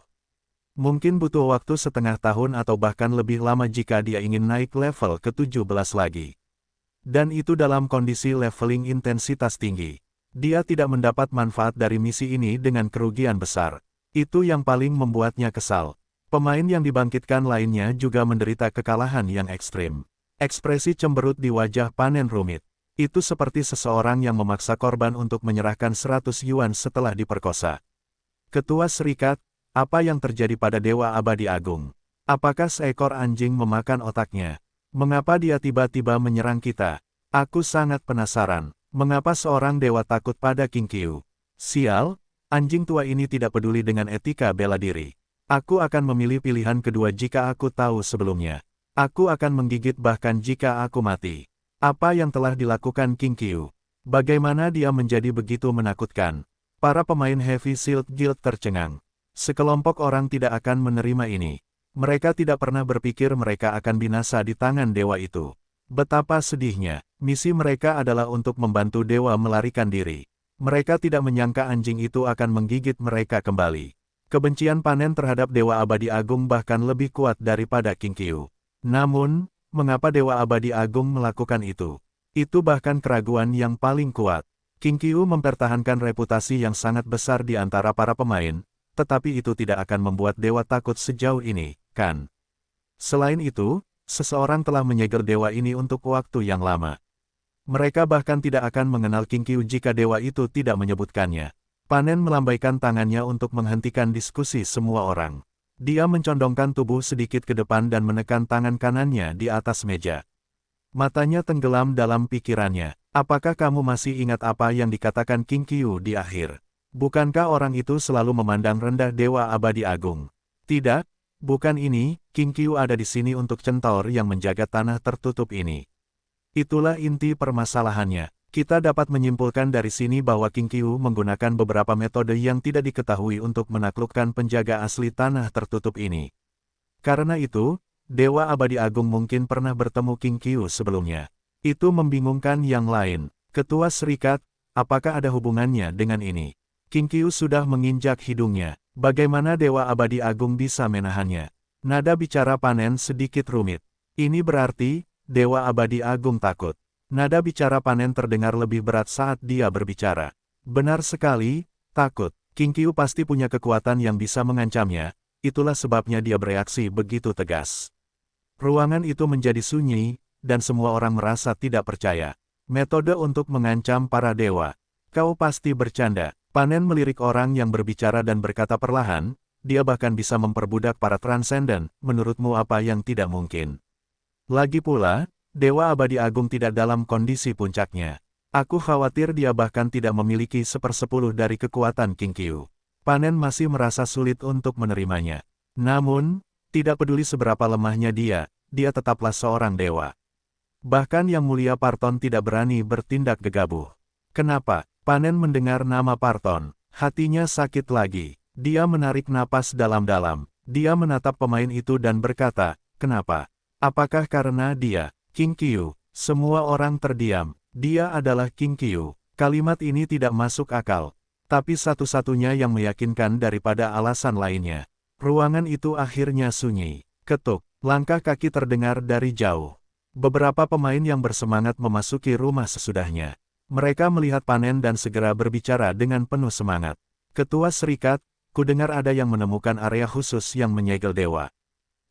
Mungkin butuh waktu setengah tahun atau bahkan lebih lama jika dia ingin naik level ke-17 lagi. Dan itu dalam kondisi leveling intensitas tinggi. Dia tidak mendapat manfaat dari misi ini dengan kerugian besar. Itu yang paling membuatnya kesal. Pemain yang dibangkitkan lainnya juga menderita kekalahan yang ekstrim. Ekspresi cemberut di wajah Panen rumit. Itu seperti seseorang yang memaksa korban untuk menyerahkan 100 yuan setelah diperkosa. Ketua Serikat, apa yang terjadi pada Dewa Abadi Agung? Apakah seekor anjing memakan otaknya? Mengapa dia tiba-tiba menyerang kita? Aku sangat penasaran. Mengapa seorang dewa takut pada King Qiu? Sial, anjing tua ini tidak peduli dengan etika bela diri. Aku akan memilih pilihan kedua jika aku tahu sebelumnya. Aku akan menggigit bahkan jika aku mati. Apa yang telah dilakukan King Qiu? Bagaimana dia menjadi begitu menakutkan? Para pemain Heavy Shield Guild tercengang. Sekelompok orang tidak akan menerima ini. Mereka tidak pernah berpikir mereka akan binasa di tangan dewa itu. Betapa sedihnya, misi mereka adalah untuk membantu dewa melarikan diri. Mereka tidak menyangka anjing itu akan menggigit mereka kembali. Kebencian Panen terhadap Dewa Abadi Agung bahkan lebih kuat daripada King Qiu. Namun, mengapa Dewa Abadi Agung melakukan itu? Itu bahkan keraguan yang paling kuat. King Qiu mempertahankan reputasi yang sangat besar di antara para pemain, tetapi itu tidak akan membuat dewa takut sejauh ini, kan? Selain itu, seseorang telah menyegel dewa ini untuk waktu yang lama. Mereka bahkan tidak akan mengenal King Qiu jika dewa itu tidak menyebutkannya. Panen melambaikan tangannya untuk menghentikan diskusi semua orang. Dia mencondongkan tubuh sedikit ke depan dan menekan tangan kanannya di atas meja. Matanya tenggelam dalam pikirannya. Apakah kamu masih ingat apa yang dikatakan King Qiu di akhir? Bukankah orang itu selalu memandang rendah Dewa Abadi Agung? Tidak, bukan ini, King Qiu ada di sini untuk centaur yang menjaga tanah tertutup ini. Itulah inti permasalahannya. Kita dapat menyimpulkan dari sini bahwa King Qiu menggunakan beberapa metode yang tidak diketahui untuk menaklukkan penjaga asli tanah tertutup ini. Karena itu, Dewa Abadi Agung mungkin pernah bertemu King Qiu sebelumnya. Itu membingungkan yang lain. Ketua Serikat, apakah ada hubungannya dengan ini? King Qiu sudah menginjak hidungnya. Bagaimana Dewa Abadi Agung bisa menahannya? Nada bicara Panen sedikit rumit. Ini berarti, Dewa Abadi Agung takut. Nada bicara Panen terdengar lebih berat saat dia berbicara. Benar sekali, takut. King Qiu pasti punya kekuatan yang bisa mengancamnya, itulah sebabnya dia bereaksi begitu tegas. Ruangan itu menjadi sunyi, dan semua orang merasa tidak percaya. Metode untuk mengancam para dewa. Kau pasti bercanda. Panen melirik orang yang berbicara dan berkata perlahan, dia bahkan bisa memperbudak para transenden, menurutmu apa yang tidak mungkin? Lagi pula, Dewa Abadi Agung tidak dalam kondisi puncaknya. Aku khawatir dia bahkan tidak memiliki 1/10 dari kekuatan King Qiu. Panen masih merasa sulit untuk menerimanya. Namun, tidak peduli seberapa lemahnya dia tetaplah seorang dewa. Bahkan Yang Mulia Parton tidak berani bertindak gegabah. Kenapa? Panen mendengar nama Parton. Hatinya sakit lagi. Dia menarik napas dalam-dalam. Dia menatap pemain itu dan berkata, kenapa? Apakah karena dia, King Qiu? Semua orang terdiam. Dia adalah King Qiu. Kalimat ini tidak masuk akal. Tapi satu-satunya yang meyakinkan daripada alasan lainnya. Ruangan itu akhirnya sunyi. Ketuk, langkah kaki terdengar dari jauh. Beberapa pemain yang bersemangat memasuki rumah sesudahnya. Mereka melihat Panen dan segera berbicara dengan penuh semangat. Ketua Serikat, kudengar ada yang menemukan area khusus yang menyegel dewa.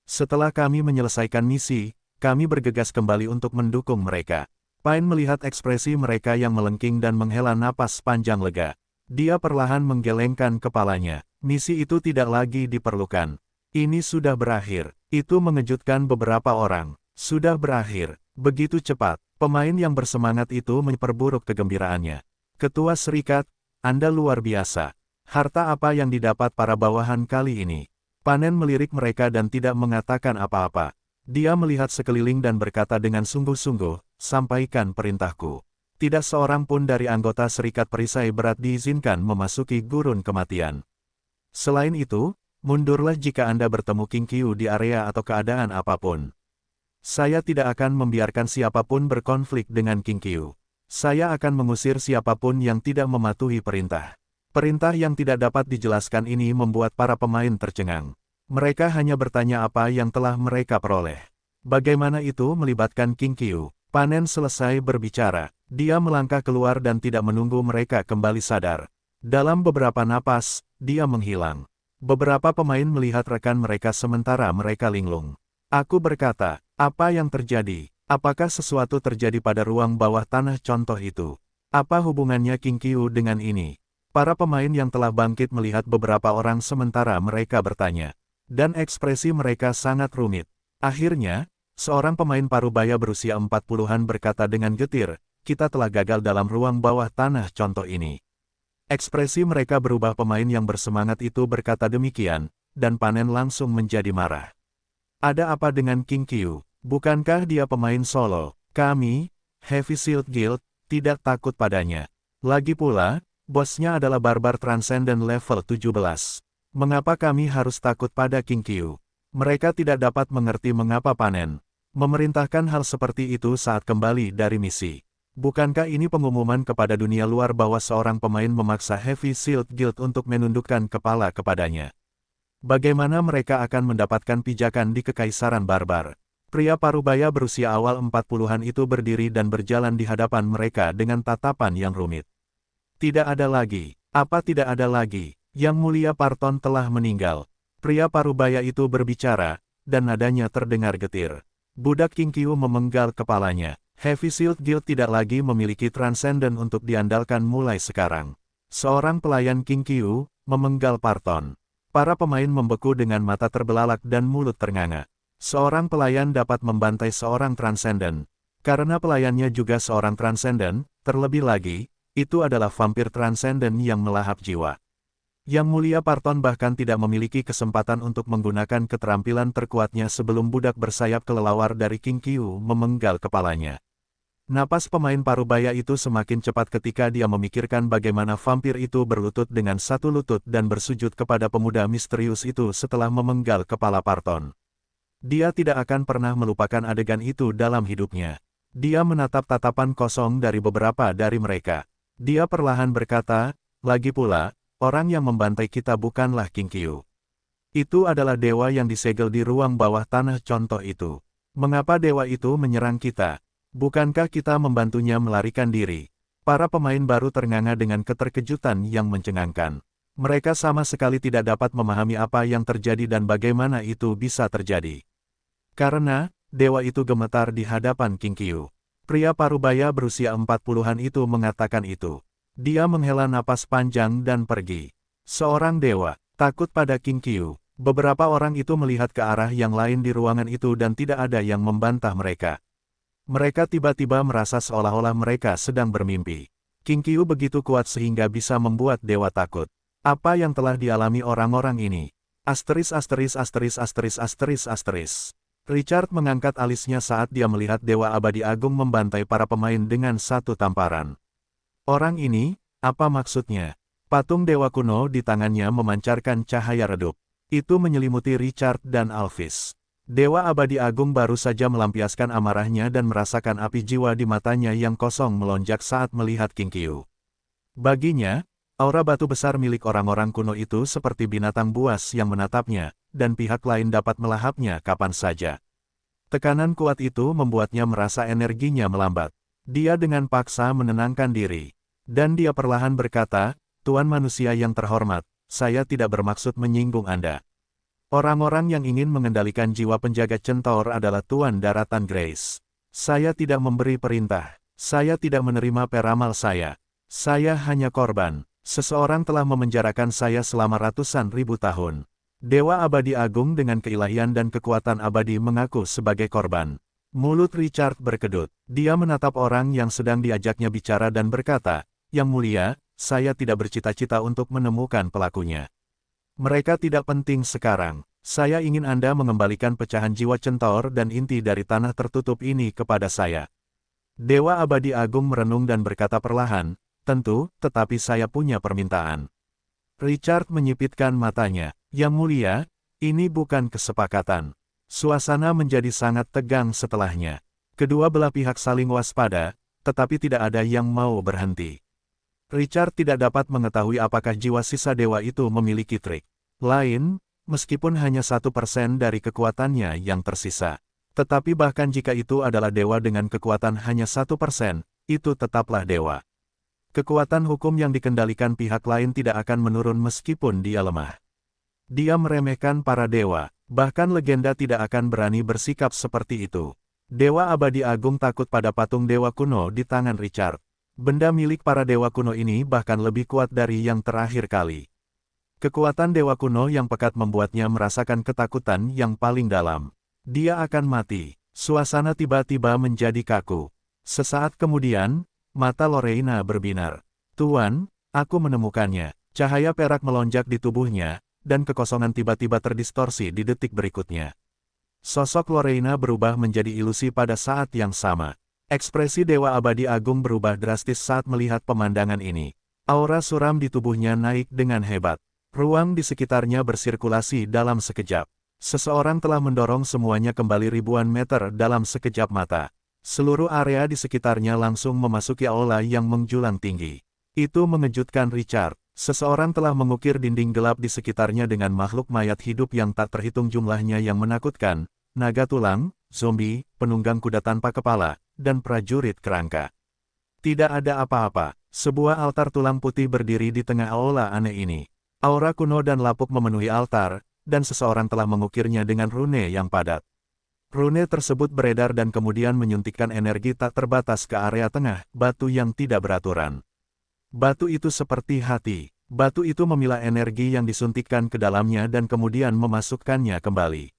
Setelah kami menyelesaikan misi, kami bergegas kembali untuk mendukung mereka. Pain melihat ekspresi mereka yang melengking dan menghela napas panjang lega. Dia perlahan menggelengkan kepalanya. Misi itu tidak lagi diperlukan. Ini sudah berakhir. Itu mengejutkan beberapa orang. Sudah berakhir. Begitu cepat. Pemain yang bersemangat itu memperburuk kegembiraannya. Ketua Serikat, Anda luar biasa. Harta apa yang didapat para bawahan kali ini? Panen melirik mereka dan tidak mengatakan apa-apa. Dia melihat sekeliling dan berkata dengan sungguh-sungguh, sampaikan perintahku. Tidak seorang pun dari anggota Serikat Perisai Berat diizinkan memasuki gurun kematian. Selain itu, mundurlah jika Anda bertemu King Qiu di area atau keadaan apapun. Saya tidak akan membiarkan siapapun berkonflik dengan King Qiu. Saya akan mengusir siapapun yang tidak mematuhi perintah. Perintah yang tidak dapat dijelaskan ini membuat para pemain tercengang. Mereka hanya bertanya apa yang telah mereka peroleh. Bagaimana itu melibatkan King Qiu? Panen selesai berbicara. Dia melangkah keluar dan tidak menunggu mereka kembali sadar. Dalam beberapa napas, dia menghilang. Beberapa pemain melihat rekan mereka sementara mereka linglung. Aku berkata, apa yang terjadi? Apakah sesuatu terjadi pada ruang bawah tanah contoh itu? Apa hubungannya King Qiu dengan ini? Para pemain yang telah bangkit melihat beberapa orang sementara mereka bertanya. dan ekspresi mereka sangat rumit. Akhirnya, seorang pemain parubaya berusia 40-an berkata dengan getir, kita telah gagal dalam ruang bawah tanah contoh ini. Ekspresi mereka berubah. Pemain yang bersemangat itu berkata demikian, dan Panen langsung menjadi marah. Ada apa dengan King Qiu? Bukankah dia pemain solo? Kami, Heavy Shield Guild, tidak takut padanya. Lagi pula, bosnya adalah barbar transcendent level 17. Mengapa kami harus takut pada King Qiu? Mereka tidak dapat mengerti mengapa Panen memerintahkan hal seperti itu saat kembali dari misi. Bukankah ini pengumuman kepada dunia luar bahwa seorang pemain memaksa Heavy Shield Guild untuk menundukkan kepala kepadanya? Bagaimana mereka akan mendapatkan pijakan di Kekaisaran Barbar? Pria parubaya berusia awal 40-an itu berdiri dan berjalan di hadapan mereka dengan tatapan yang rumit. Tidak ada lagi. Apa tidak ada lagi? Yang Mulia Parton telah meninggal. Pria parubaya itu berbicara, dan nadanya terdengar getir. Budak King Qiu memenggal kepalanya. Heavy Shield Guild tidak lagi memiliki transcendent untuk diandalkan mulai sekarang. Seorang pelayan King Qiu memenggal Parton. Para pemain membeku dengan mata terbelalak dan mulut ternganga. Seorang pelayan dapat membantai seorang transcendent. Karena pelayannya juga seorang transcendent, terlebih lagi, itu adalah vampir transcendent yang melahap jiwa. Yang Mulia Parton bahkan tidak memiliki kesempatan untuk menggunakan keterampilan terkuatnya sebelum budak bersayap kelelawar dari King Qiu memenggal kepalanya. Napas pemain parubaya itu semakin cepat ketika dia memikirkan bagaimana vampir itu berlutut dengan satu lutut dan bersujud kepada pemuda misterius itu setelah memenggal kepala Parton. Dia tidak akan pernah melupakan adegan itu dalam hidupnya. Dia menatap tatapan kosong dari beberapa dari mereka. Dia perlahan berkata, lagi pula, orang yang membantai kita bukanlah King Qiu. Itu adalah dewa yang disegel di ruang bawah tanah contoh itu. Mengapa dewa itu menyerang kita? Bukankah kita membantunya melarikan diri? Para pemain baru ternganga dengan keterkejutan yang mencengangkan. Mereka sama sekali tidak dapat memahami apa yang terjadi dan bagaimana itu bisa terjadi. Karena, dewa itu gemetar di hadapan King Qiu. Pria parubaya berusia 40-an itu mengatakan itu. Dia menghela napas panjang dan pergi. Seorang dewa, takut pada King Qiu. Beberapa orang itu melihat ke arah yang lain di ruangan itu dan tidak ada yang membantah mereka. Mereka tiba-tiba merasa seolah-olah mereka sedang bermimpi. King Qiu begitu kuat sehingga bisa membuat dewa takut. Apa yang telah dialami orang-orang ini? Asteris asteris asteris asteris asteris asteris. Richard mengangkat alisnya saat dia melihat Dewa Abadi Agung membantai para pemain dengan satu tamparan. Orang ini, apa maksudnya? Patung dewa kuno di tangannya memancarkan cahaya redup. Itu menyelimuti Richard dan Alphys. Dewa Abadi Agung baru saja melampiaskan amarahnya dan merasakan api jiwa di matanya yang kosong melonjak saat melihat King Qiu. Baginya, aura batu besar milik orang-orang kuno itu seperti binatang buas yang menatapnya, dan pihak lain dapat melahapnya kapan saja. Tekanan kuat itu membuatnya merasa energinya melambat. Dia dengan paksa menenangkan diri. Dan dia perlahan berkata, Tuan manusia yang terhormat, saya tidak bermaksud menyinggung Anda. Orang-orang yang ingin mengendalikan jiwa penjaga centaur adalah Tuan Daratan Grace. Saya tidak memberi perintah. Saya tidak menerima peramal saya. Saya hanya korban. Seseorang telah memenjarakan saya selama ratusan ribu tahun. Dewa Abadi Agung dengan keilahian dan kekuatan abadi mengaku sebagai korban. Mulut Richard berkedut. Dia menatap orang yang sedang diajaknya bicara dan berkata, Yang mulia, saya tidak bercita-cita untuk menemukan pelakunya. Mereka tidak penting sekarang. Saya ingin Anda mengembalikan pecahan jiwa centaur dan inti dari tanah tertutup ini kepada saya. Dewa Abadi Agung merenung dan berkata perlahan, tentu, tetapi saya punya permintaan. Richard menyipitkan matanya. Yang mulia, ini bukan kesepakatan. Suasana menjadi sangat tegang setelahnya. Kedua belah pihak saling waspada, tetapi tidak ada yang mau berhenti. Richard tidak dapat mengetahui apakah jiwa sisa dewa itu memiliki trik lain, meskipun hanya 1% dari kekuatannya yang tersisa. Tetapi bahkan jika itu adalah dewa dengan kekuatan hanya 1%, itu tetaplah dewa. Kekuatan hukum yang dikendalikan pihak lain tidak akan menurun meskipun dia lemah. Dia meremehkan para dewa, bahkan legenda tidak akan berani bersikap seperti itu. Dewa Abadi Agung takut pada patung dewa kuno di tangan Richard. Benda milik para dewa kuno ini bahkan lebih kuat dari yang terakhir kali. Kekuatan dewa kuno yang pekat membuatnya merasakan ketakutan yang paling dalam. Dia akan mati. Suasana tiba-tiba menjadi kaku. Sesaat kemudian, mata Lorena berbinar. Tuan, aku menemukannya. Cahaya perak melonjak di tubuhnya, dan kekosongan tiba-tiba terdistorsi di detik berikutnya. Sosok Lorena berubah menjadi ilusi pada saat yang sama. Ekspresi Dewa Abadi Agung berubah drastis saat melihat pemandangan ini. Aura suram di tubuhnya naik dengan hebat. Ruang di sekitarnya bersirkulasi dalam sekejap. Seseorang telah mendorong semuanya kembali ribuan meter dalam sekejap mata. Seluruh area di sekitarnya langsung memasuki aula yang menjulang tinggi. Itu mengejutkan Richard. Seseorang telah mengukir dinding gelap di sekitarnya dengan makhluk mayat hidup yang tak terhitung jumlahnya yang menakutkan, naga tulang, zombie, penunggang kuda tanpa kepala, dan prajurit kerangka. Tidak ada apa-apa. Sebuah altar tulang putih berdiri di tengah aula aneh ini. Aura kuno dan lapuk memenuhi altar, dan seseorang telah mengukirnya dengan rune yang padat. Rune tersebut beredar dan kemudian menyuntikkan energi tak terbatas ke area tengah, batu yang tidak beraturan. Batu itu seperti hati. Batu itu memilah energi yang disuntikkan ke dalamnya dan kemudian memasukkannya kembali.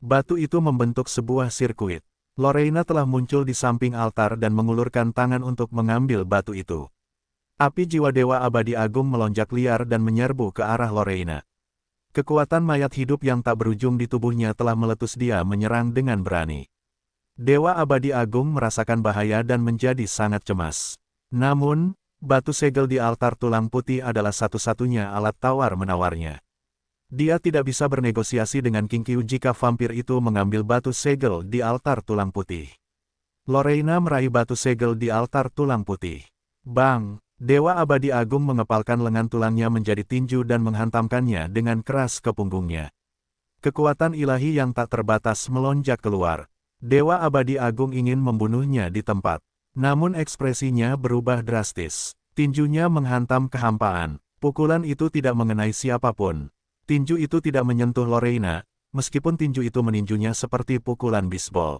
Batu itu membentuk sebuah sirkuit. Lorena telah muncul di samping altar dan mengulurkan tangan untuk mengambil batu itu. Api jiwa Dewa Abadi Agung melonjak liar dan menyerbu ke arah Lorena. Kekuatan mayat hidup yang tak berujung di tubuhnya telah meletus dia menyerang dengan berani. Dewa Abadi Agung merasakan bahaya dan menjadi sangat cemas. Namun, batu segel di altar tulang putih adalah satu-satunya alat tawar-menawarnya. Dia tidak bisa bernegosiasi dengan King Qiu jika vampir itu mengambil batu segel di altar tulang putih. Lorena meraih batu segel di altar tulang putih. Bang! Dewa Abadi Agung mengepalkan lengan tulangnya menjadi tinju dan menghantamkannya dengan keras ke punggungnya. Kekuatan ilahi yang tak terbatas melonjak keluar. Dewa Abadi Agung ingin membunuhnya di tempat. Namun ekspresinya berubah drastis. Tinjunya menghantam kehampaan. Pukulan itu tidak mengenai siapapun. Tinju itu tidak menyentuh Lorena, meskipun tinju itu meninjunya seperti pukulan bisbol.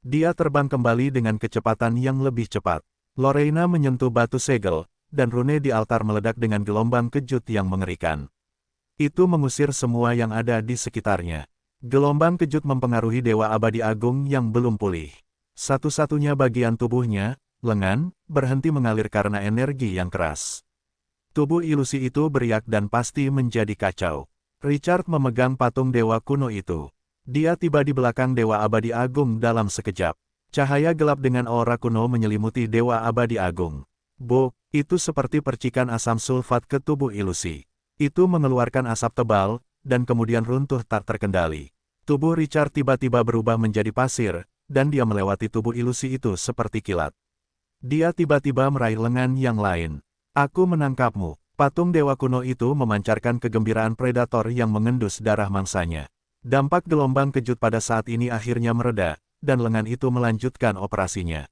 Dia terbang kembali dengan kecepatan yang lebih cepat. Lorena menyentuh batu segel, dan rune di altar meledak dengan gelombang kejut yang mengerikan. Itu mengusir semua yang ada di sekitarnya. Gelombang kejut mempengaruhi Dewa Abadi Agung yang belum pulih. Satu-satunya bagian tubuhnya, lengan, berhenti mengalir karena energi yang keras. Tubuh ilusi itu beriak dan pasti menjadi kacau. Richard memegang patung dewa kuno itu. Dia tiba di belakang Dewa Abadi Agung dalam sekejap. Cahaya gelap dengan aura kuno menyelimuti Dewa Abadi Agung. Bok, itu seperti percikan asam sulfat ke tubuh ilusi. Itu mengeluarkan asap tebal, dan kemudian runtuh tak terkendali. Tubuh Richard tiba-tiba berubah menjadi pasir, dan dia melewati tubuh ilusi itu seperti kilat. Dia tiba-tiba meraih lengan yang lain. Aku menangkapmu. Patung dewa kuno itu memancarkan kegembiraan predator yang mengendus darah mangsanya. Dampak gelombang kejut pada saat ini akhirnya mereda, dan lengan itu melanjutkan operasinya.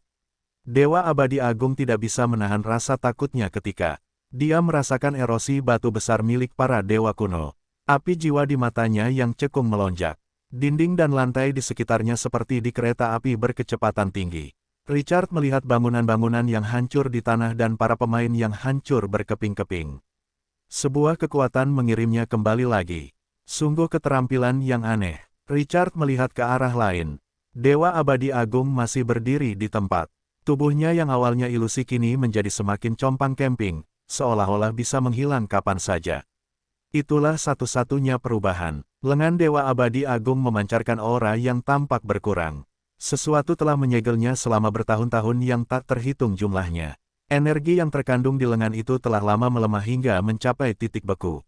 Dewa Abadi Agung tidak bisa menahan rasa takutnya ketika dia merasakan erosi batu besar milik para dewa kuno. Api jiwa di matanya yang cekung melonjak. Dinding dan lantai di sekitarnya seperti di kereta api berkecepatan tinggi. Richard melihat bangunan-bangunan yang hancur di tanah dan para pemain yang hancur berkeping-keping. Sebuah kekuatan mengirimnya kembali lagi. Sungguh keterampilan yang aneh. Richard melihat ke arah lain. Dewa Abadi Agung masih berdiri di tempat. Tubuhnya yang awalnya ilusi kini menjadi semakin compang-camping, seolah-olah bisa menghilang kapan saja. Itulah satu-satunya perubahan. Lengan Dewa Abadi Agung memancarkan aura yang tampak berkurang. Sesuatu telah menyegelnya selama bertahun-tahun yang tak terhitung jumlahnya. Energi yang terkandung di lengan itu telah lama melemah hingga mencapai titik beku.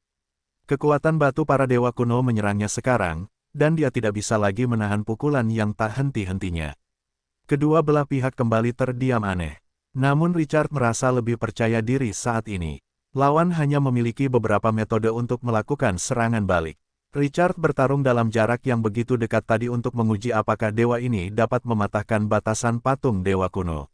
Kekuatan batu para dewa kuno menyerangnya sekarang, dan dia tidak bisa lagi menahan pukulan yang tak henti-hentinya. Kedua belah pihak kembali terdiam aneh. Namun Richard merasa lebih percaya diri saat ini. Lawan hanya memiliki beberapa metode untuk melakukan serangan balik. Richard bertarung dalam jarak yang begitu dekat tadi untuk menguji apakah dewa ini dapat mematahkan batasan patung dewa kuno.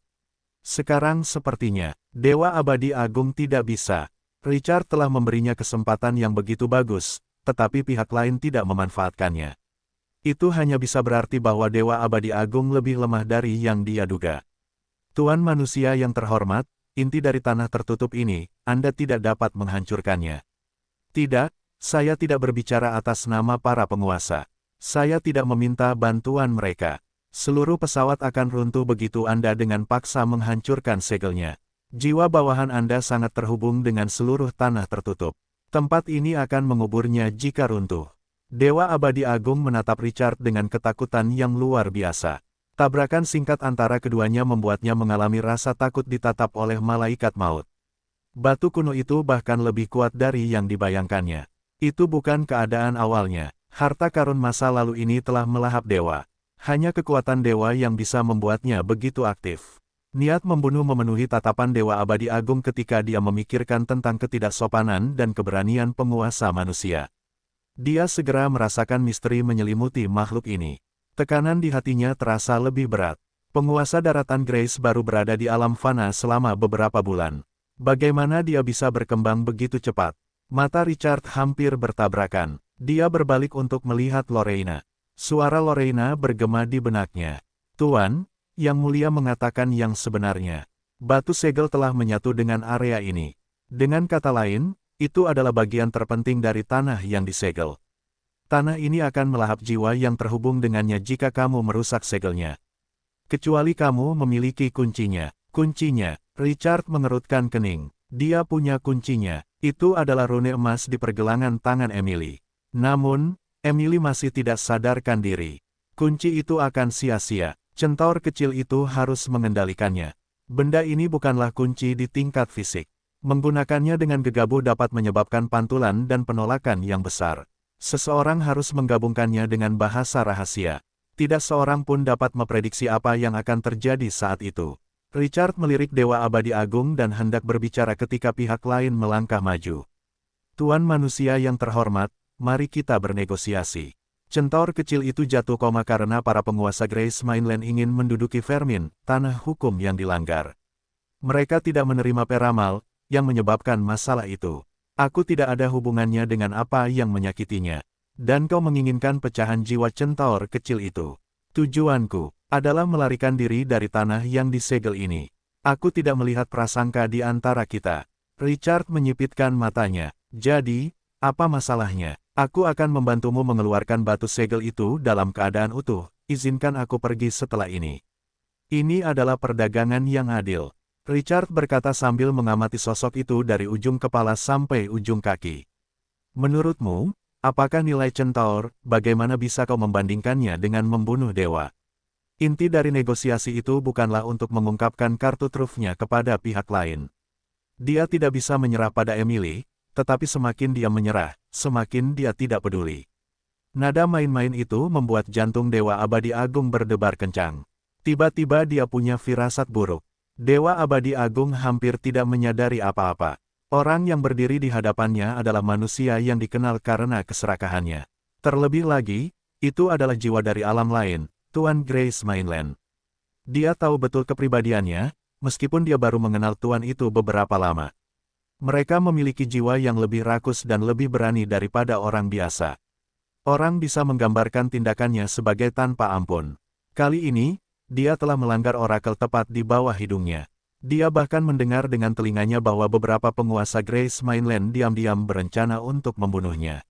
Sekarang sepertinya, Dewa Abadi Agung tidak bisa. Richard telah memberinya kesempatan yang begitu bagus, tetapi pihak lain tidak memanfaatkannya. Itu hanya bisa berarti bahwa Dewa Abadi Agung lebih lemah dari yang dia duga. Tuan manusia yang terhormat, inti dari tanah tertutup ini, Anda tidak dapat menghancurkannya. Tidak, saya tidak berbicara atas nama para penguasa. Saya tidak meminta bantuan mereka. Seluruh pesawat akan runtuh begitu Anda dengan paksa menghancurkan segelnya. Jiwa bawahan Anda sangat terhubung dengan seluruh tanah tertutup. Tempat ini akan menguburnya jika runtuh. Dewa Abadi Agung menatap Richard dengan ketakutan yang luar biasa. Tabrakan singkat antara keduanya membuatnya mengalami rasa takut ditatap oleh malaikat maut. Batu kuno itu bahkan lebih kuat dari yang dibayangkannya. Itu bukan keadaan awalnya. Harta karun masa lalu ini telah melahap dewa. Hanya kekuatan dewa yang bisa membuatnya begitu aktif. Niat membunuh memenuhi tatapan Dewa Abadi Agung ketika dia memikirkan tentang ketidaksopanan dan keberanian penguasa manusia. Dia segera merasakan misteri menyelimuti makhluk ini. Tekanan di hatinya terasa lebih berat. Penguasa daratan Grace baru berada di alam fana selama beberapa bulan. Bagaimana dia bisa berkembang begitu cepat? Mata Richard hampir bertabrakan. Dia berbalik untuk melihat Lorena. Suara Lorena bergema di benaknya. Tuan, Yang Mulia mengatakan yang sebenarnya. Batu segel telah menyatu dengan area ini. Dengan kata lain, itu adalah bagian terpenting dari tanah yang disegel. Tanah ini akan melahap jiwa yang terhubung dengannya jika kamu merusak segelnya. Kecuali kamu memiliki kuncinya. Kuncinya, Richard mengerutkan kening. Dia punya kuncinya. Itu adalah rune emas di pergelangan tangan Emily. Namun, Emily masih tidak sadarkan diri. Kunci itu akan sia-sia. Centaur kecil itu harus mengendalikannya. Benda ini bukanlah kunci di tingkat fisik. Menggunakannya dengan gegabah dapat menyebabkan pantulan dan penolakan yang besar. Seseorang harus menggabungkannya dengan bahasa rahasia. Tidak seorang pun dapat memprediksi apa yang akan terjadi saat itu. Richard melirik Dewa Abadi Agung dan hendak berbicara ketika pihak lain melangkah maju. Tuan manusia yang terhormat, mari kita bernegosiasi. Centaur kecil itu jatuh koma karena para penguasa Grace Mainland ingin menduduki Vermin, tanah hukum yang dilanggar. Mereka tidak menerima peramal, yang menyebabkan masalah itu. Aku tidak ada hubungannya dengan apa yang menyakitinya. Dan kau menginginkan pecahan jiwa centaur kecil itu. Tujuanku adalah melarikan diri dari tanah yang disegel ini. Aku tidak melihat prasangka di antara kita. Richard menyipitkan matanya. Jadi, apa masalahnya? Aku akan membantumu mengeluarkan batu segel itu dalam keadaan utuh. Izinkan aku pergi setelah ini. Ini adalah perdagangan yang adil. Richard berkata sambil mengamati sosok itu dari ujung kepala sampai ujung kaki. Menurutmu, apakah nilai centaur, bagaimana bisa kau membandingkannya dengan membunuh dewa? Inti dari negosiasi itu bukanlah untuk mengungkapkan kartu trufnya kepada pihak lain. Dia tidak bisa menyerah pada Emily, tetapi semakin dia menyerah, semakin dia tidak peduli. Nada main-main itu membuat jantung Dewa Abadi Agung berdebar kencang. Tiba-tiba dia punya firasat buruk. Dewa Abadi Agung hampir tidak menyadari apa-apa. Orang yang berdiri di hadapannya adalah manusia yang dikenal karena keserakahannya. Terlebih lagi, itu adalah jiwa dari alam lain, Tuan Grace Mainland. Dia tahu betul kepribadiannya, meskipun dia baru mengenal Tuan itu beberapa lama. Mereka memiliki jiwa yang lebih rakus dan lebih berani daripada orang biasa. Orang bisa menggambarkan tindakannya sebagai tanpa ampun. Kali ini, dia telah melanggar orakel tepat di bawah hidungnya. Dia bahkan mendengar dengan telinganya bahwa beberapa penguasa Grace Mainland diam-diam berencana untuk membunuhnya.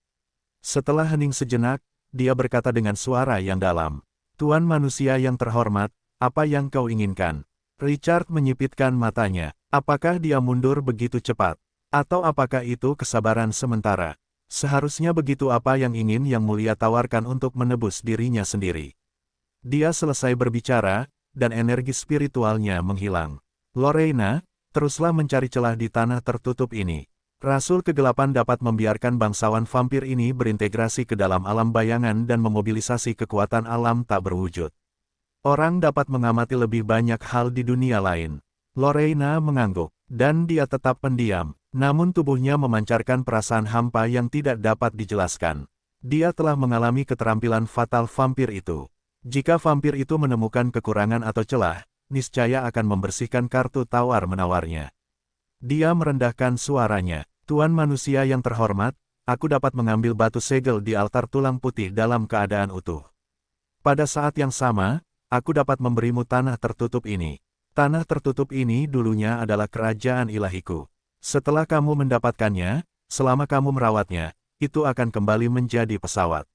Setelah hening sejenak, dia berkata dengan suara yang dalam. Tuan manusia yang terhormat, apa yang kau inginkan? Richard menyipitkan matanya. Apakah dia mundur begitu cepat? Atau apakah itu kesabaran sementara? Seharusnya begitu apa yang ingin Yang Mulia tawarkan untuk menebus dirinya sendiri. Dia selesai berbicara, dan energi spiritualnya menghilang. Lorena, teruslah mencari celah di tanah tertutup ini. Rasul kegelapan dapat membiarkan bangsawan vampir ini berintegrasi ke dalam alam bayangan dan memobilisasi kekuatan alam tak berwujud. Orang dapat mengamati lebih banyak hal di dunia lain. Lorena mengangguk, dan dia tetap pendiam, namun tubuhnya memancarkan perasaan hampa yang tidak dapat dijelaskan. Dia telah mengalami keterampilan fatal vampir itu. Jika vampir itu menemukan kekurangan atau celah, niscaya akan membersihkan kartu tawar-menawarnya. Dia merendahkan suaranya, Tuan manusia yang terhormat, aku dapat mengambil batu segel di altar tulang putih dalam keadaan utuh. Pada saat yang sama, aku dapat memberimu tanah tertutup ini. Tanah tertutup ini dulunya adalah kerajaan ilahiku. Setelah kamu mendapatkannya, selama kamu merawatnya, itu akan kembali menjadi pesawat.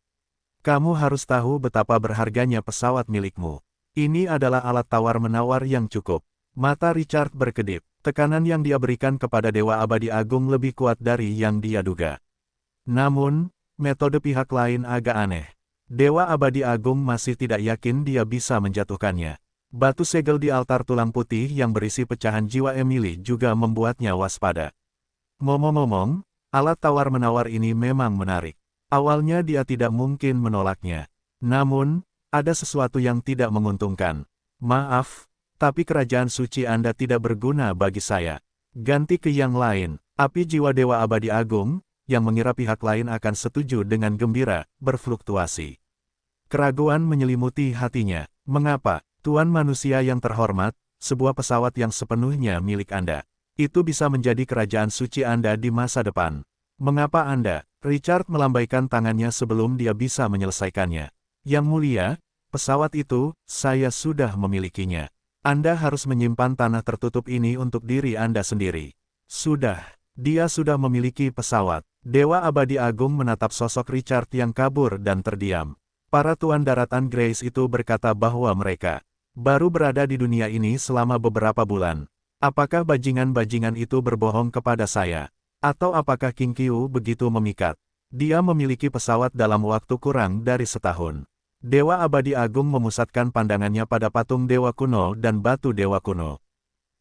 Kamu harus tahu betapa berharganya pesawat milikmu. Ini adalah alat tawar-menawar yang cukup. Mata Richard berkedip. Tekanan yang dia berikan kepada Dewa Abadi Agung lebih kuat dari yang dia duga. Namun, metode pihak lain agak aneh. Dewa Abadi Agung masih tidak yakin dia bisa menjatuhkannya. Batu segel di altar tulang putih yang berisi pecahan jiwa Emily juga membuatnya waspada. Ngomong-ngomong, alat tawar-menawar ini memang menarik. Awalnya dia tidak mungkin menolaknya. Namun, ada sesuatu yang tidak menguntungkan. Maaf, tapi kerajaan suci Anda tidak berguna bagi saya. Ganti ke yang lain. Api jiwa Dewa Abadi Agung, yang mengira pihak lain akan setuju dengan gembira, berfluktuasi. Keraguan menyelimuti hatinya. Mengapa? Tuan manusia yang terhormat, sebuah pesawat yang sepenuhnya milik Anda. Itu bisa menjadi kerajaan suci Anda di masa depan. Mengapa Anda? Richard melambaikan tangannya sebelum dia bisa menyelesaikannya. Yang mulia, pesawat itu, saya sudah memilikinya. Anda harus menyimpan tanah tertutup ini untuk diri Anda sendiri. Sudah, dia sudah memiliki pesawat. Dewa Abadi Agung menatap sosok Richard yang kabur dan terdiam. Para Tuan Daratan Grace itu berkata bahwa mereka baru berada di dunia ini selama beberapa bulan. Apakah bajingan-bajingan itu berbohong kepada saya? Atau apakah King Qiu begitu memikat? Dia memiliki pesawat dalam waktu kurang dari setahun. Dewa Abadi Agung memusatkan pandangannya pada patung Dewa Kuno dan batu Dewa Kuno.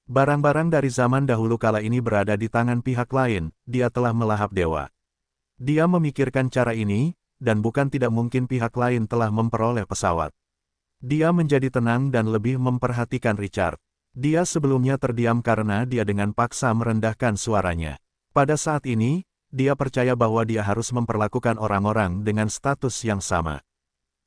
Barang-barang dari zaman dahulu kala ini berada di tangan pihak lain, dia telah melahap dewa. Dia memikirkan cara ini, dan bukan tidak mungkin pihak lain telah memperoleh pesawat. Dia menjadi tenang dan lebih memperhatikan Richard. Dia sebelumnya terdiam karena dia dengan paksa merendahkan suaranya. Pada saat ini, dia percaya bahwa dia harus memperlakukan orang-orang dengan status yang sama.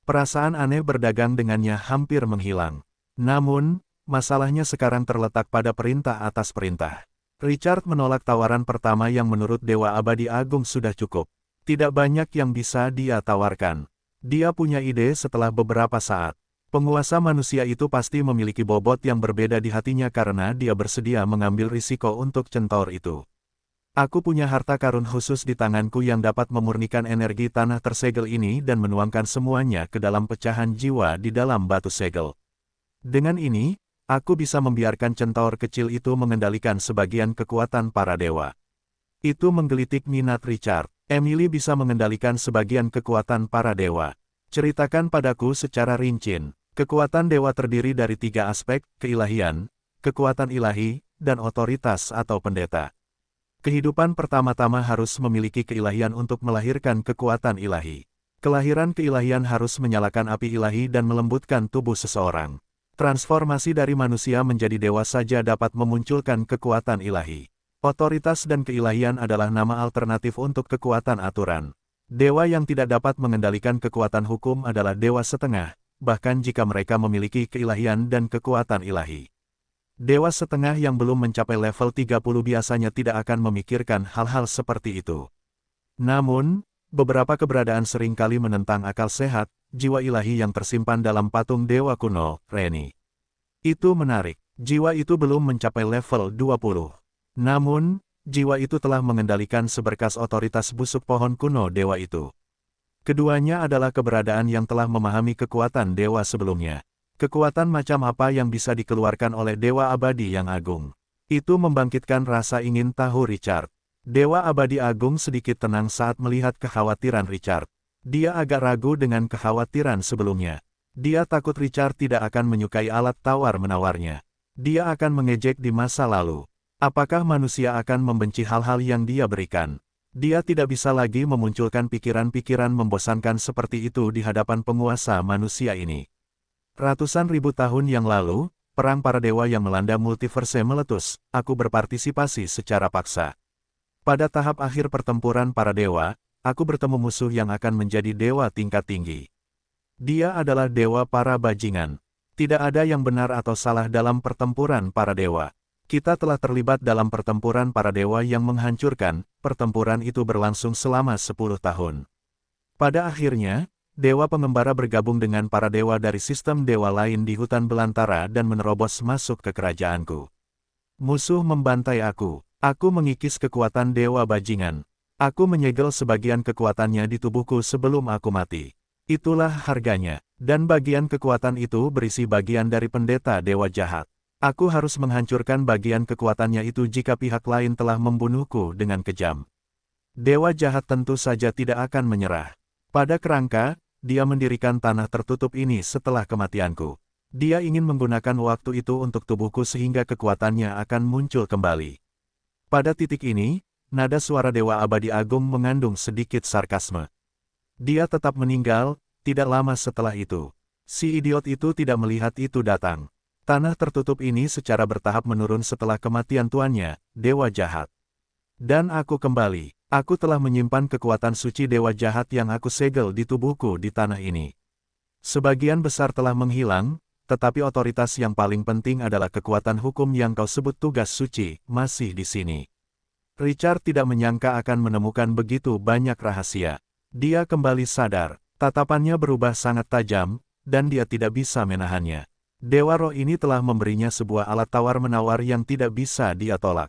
Perasaan aneh berdagang dengannya hampir menghilang. Namun, masalahnya sekarang terletak pada perintah atas perintah. Richard menolak tawaran pertama yang menurut Dewa Abadi Agung sudah cukup. Tidak banyak yang bisa dia tawarkan. Dia punya ide setelah beberapa saat. Penguasa manusia itu pasti memiliki bobot yang berbeda di hatinya karena dia bersedia mengambil risiko untuk centaur itu. Aku punya harta karun khusus di tanganku yang dapat memurnikan energi tanah tersegel ini dan menuangkan semuanya ke dalam pecahan jiwa di dalam batu segel. Dengan ini, aku bisa membiarkan centaur kecil itu mengendalikan sebagian kekuatan para dewa. Itu menggelitik minat Richard. Emily bisa mengendalikan sebagian kekuatan para dewa. Ceritakan padaku secara rinci. Kekuatan dewa terdiri dari 3 aspek, keilahian, kekuatan ilahi, dan otoritas atau pendeta. Kehidupan pertama-tama harus memiliki keilahian untuk melahirkan kekuatan ilahi. Kelahiran keilahian harus menyalakan api ilahi dan melembutkan tubuh seseorang. Transformasi dari manusia menjadi dewa saja dapat memunculkan kekuatan ilahi. Otoritas dan keilahian adalah nama alternatif untuk kekuatan aturan. Dewa yang tidak dapat mengendalikan kekuatan hukum adalah dewa setengah, bahkan jika mereka memiliki keilahian dan kekuatan ilahi. Dewa setengah yang belum mencapai level 30 biasanya tidak akan memikirkan hal-hal seperti itu. Namun, beberapa keberadaan seringkali menentang akal sehat, jiwa ilahi yang tersimpan dalam patung Dewa Kuno, Reni. Itu menarik, jiwa itu belum mencapai level 20. Namun, jiwa itu telah mengendalikan seberkas otoritas busuk pohon kuno dewa itu. Keduanya adalah keberadaan yang telah memahami kekuatan dewa sebelumnya. Kekuatan macam apa yang bisa dikeluarkan oleh Dewa Abadi yang agung? Itu membangkitkan rasa ingin tahu Richard. Dewa Abadi Agung sedikit tenang saat melihat kekhawatiran Richard. Dia agak ragu dengan kekhawatiran sebelumnya. Dia takut Richard tidak akan menyukai alat tawar-menawarnya. Dia akan mengejek di masa lalu. Apakah manusia akan membenci hal-hal yang dia berikan? Dia tidak bisa lagi memunculkan pikiran-pikiran membosankan seperti itu di hadapan penguasa manusia ini. Ratusan ribu tahun yang lalu, perang para dewa yang melanda multiverse meletus, aku berpartisipasi secara paksa. Pada tahap akhir pertempuran para dewa, aku bertemu musuh yang akan menjadi dewa tingkat tinggi. Dia adalah dewa para bajingan. Tidak ada yang benar atau salah dalam pertempuran para dewa. Kita telah terlibat dalam pertempuran para dewa yang menghancurkan, pertempuran itu berlangsung selama 10 tahun. Pada akhirnya, dewa pengembara bergabung dengan para dewa dari sistem dewa lain di hutan belantara dan menerobos masuk ke kerajaanku. Musuh membantai aku mengikis kekuatan dewa bajingan. Aku menyegel sebagian kekuatannya di tubuhku sebelum aku mati. Itulah harganya. Dan bagian kekuatan itu berisi bagian dari pendeta dewa jahat. Aku harus menghancurkan bagian kekuatannya itu jika pihak lain telah membunuhku dengan kejam. Dewa jahat tentu saja tidak akan menyerah. Pada kerangka, dia mendirikan tanah tertutup ini setelah kematianku. Dia ingin menggunakan waktu itu untuk tubuhku sehingga kekuatannya akan muncul kembali. Pada titik ini, nada suara Dewa Abadi Agung mengandung sedikit sarkasme. Dia tetap meninggal, tidak lama setelah itu. Si idiot itu tidak melihat itu datang. Tanah tertutup ini secara bertahap menurun setelah kematian tuannya, Dewa Jahat. Dan aku kembali. Aku telah menyimpan kekuatan suci Dewa Jahat yang aku segel di tubuhku di tanah ini. Sebagian besar telah menghilang, tetapi otoritas yang paling penting adalah kekuatan hukum yang kau sebut tugas suci, masih di sini. Richard tidak menyangka akan menemukan begitu banyak rahasia. Dia kembali sadar. Tatapannya berubah sangat tajam, dan dia tidak bisa menahannya. Dewa roh ini telah memberinya sebuah alat tawar-menawar yang tidak bisa dia tolak.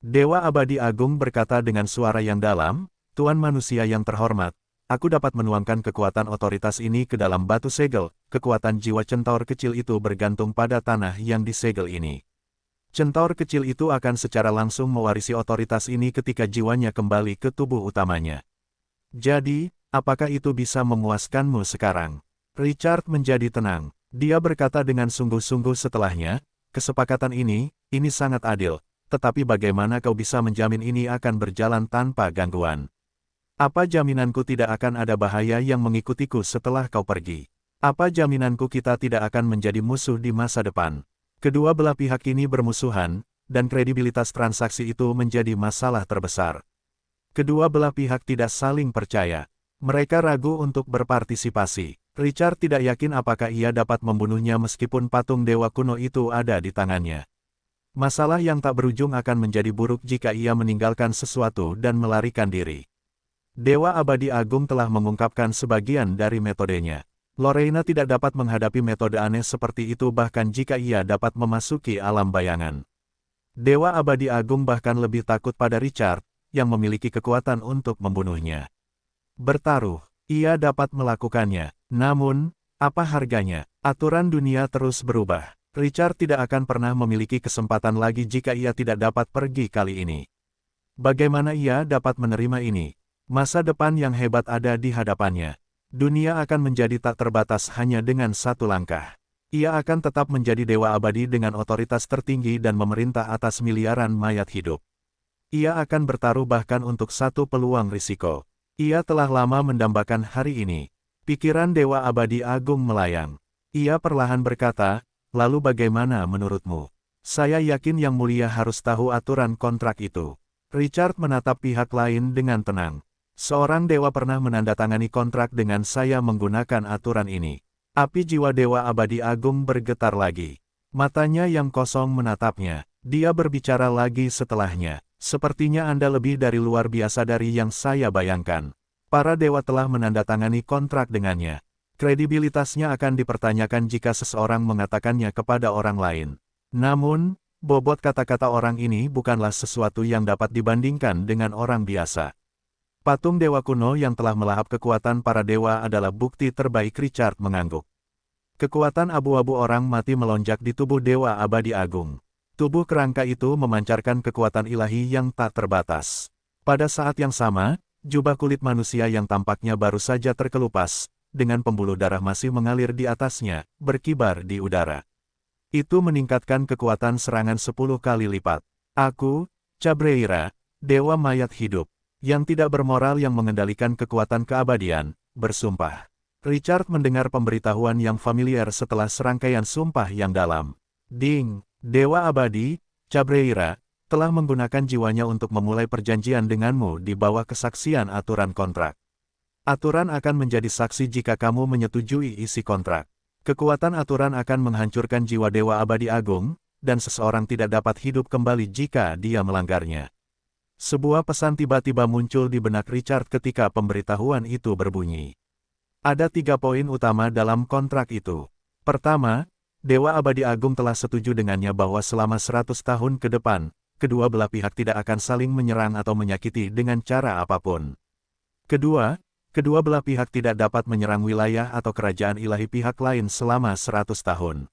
Dewa Abadi Agung berkata dengan suara yang dalam, "Tuan manusia yang terhormat, aku dapat menuangkan kekuatan otoritas ini ke dalam batu segel. Kekuatan jiwa centaur kecil itu bergantung pada tanah yang disegel ini. Centaur kecil itu akan secara langsung mewarisi otoritas ini ketika jiwanya kembali ke tubuh utamanya. Jadi, apakah itu bisa memuaskanmu sekarang?" Richard menjadi tenang. Dia berkata dengan sungguh-sungguh setelahnya, "Kesepakatan ini sangat adil, tetapi bagaimana kau bisa menjamin ini akan berjalan tanpa gangguan? Apa jaminanku tidak akan ada bahaya yang mengikutiku setelah kau pergi? Apa jaminanku kita tidak akan menjadi musuh di masa depan?" Kedua belah pihak ini bermusuhan, dan kredibilitas transaksi itu menjadi masalah terbesar. Kedua belah pihak tidak saling percaya. Mereka ragu untuk berpartisipasi. Richard tidak yakin apakah ia dapat membunuhnya meskipun patung dewa kuno itu ada di tangannya. Masalah yang tak berujung akan menjadi buruk jika ia meninggalkan sesuatu dan melarikan diri. Dewa Abadi Agung telah mengungkapkan sebagian dari metodenya. Lorena tidak dapat menghadapi metode aneh seperti itu bahkan jika ia dapat memasuki alam bayangan. Dewa Abadi Agung bahkan lebih takut pada Richard, yang memiliki kekuatan untuk membunuhnya. Bertaruh, ia dapat melakukannya. Namun, apa harganya? Aturan dunia terus berubah. Richard tidak akan pernah memiliki kesempatan lagi jika ia tidak dapat pergi kali ini. Bagaimana ia dapat menerima ini? Masa depan yang hebat ada di hadapannya. Dunia akan menjadi tak terbatas hanya dengan satu langkah. Ia akan tetap menjadi dewa abadi dengan otoritas tertinggi dan memerintah atas miliaran mayat hidup. Ia akan bertaruh bahkan untuk satu peluang risiko. Ia telah lama mendambakan hari ini. Pikiran Dewa Abadi Agung melayang. Ia perlahan berkata, "Lalu bagaimana menurutmu? Saya yakin Yang Mulia harus tahu aturan kontrak itu." Richard menatap pihak lain dengan tenang. "Seorang dewa pernah menandatangani kontrak dengan saya menggunakan aturan ini." Api jiwa Dewa Abadi Agung bergetar lagi. Matanya yang kosong menatapnya. Dia berbicara lagi setelahnya. "Sepertinya Anda lebih dari luar biasa dari yang saya bayangkan. Para dewa telah menandatangani kontrak dengannya. Kredibilitasnya akan dipertanyakan jika seseorang mengatakannya kepada orang lain. Namun, bobot kata-kata orang ini bukanlah sesuatu yang dapat dibandingkan dengan orang biasa." Patung dewa kuno yang telah melahap kekuatan para dewa adalah bukti terbaik. Richard mengangguk. Kekuatan abu-abu orang mati melonjak di tubuh Dewa Abadi Agung. Tubuh kerangka itu memancarkan kekuatan ilahi yang tak terbatas. Pada saat yang sama, jubah kulit manusia yang tampaknya baru saja terkelupas, dengan pembuluh darah masih mengalir di atasnya, berkibar di udara. Itu meningkatkan kekuatan serangan 10 kali lipat. "Aku, Cabreira, dewa mayat hidup, yang tidak bermoral yang mengendalikan kekuatan keabadian, bersumpah." Richard mendengar pemberitahuan yang familiar setelah serangkaian sumpah yang dalam. "Ding, Dewa Abadi, Cabreira, telah menggunakan jiwanya untuk memulai perjanjian denganmu di bawah kesaksian aturan kontrak. Aturan akan menjadi saksi jika kamu menyetujui isi kontrak. Kekuatan aturan akan menghancurkan jiwa Dewa Abadi Agung, dan seseorang tidak dapat hidup kembali jika dia melanggarnya." Sebuah pesan tiba-tiba muncul di benak Richard ketika pemberitahuan itu berbunyi. Ada 3 poin utama dalam kontrak itu. Pertama, Dewa Abadi Agung telah setuju dengannya bahwa selama 100 tahun ke depan, kedua belah pihak tidak akan saling menyerang atau menyakiti dengan cara apapun. Kedua belah pihak tidak dapat menyerang wilayah atau kerajaan ilahi pihak lain selama 100 tahun.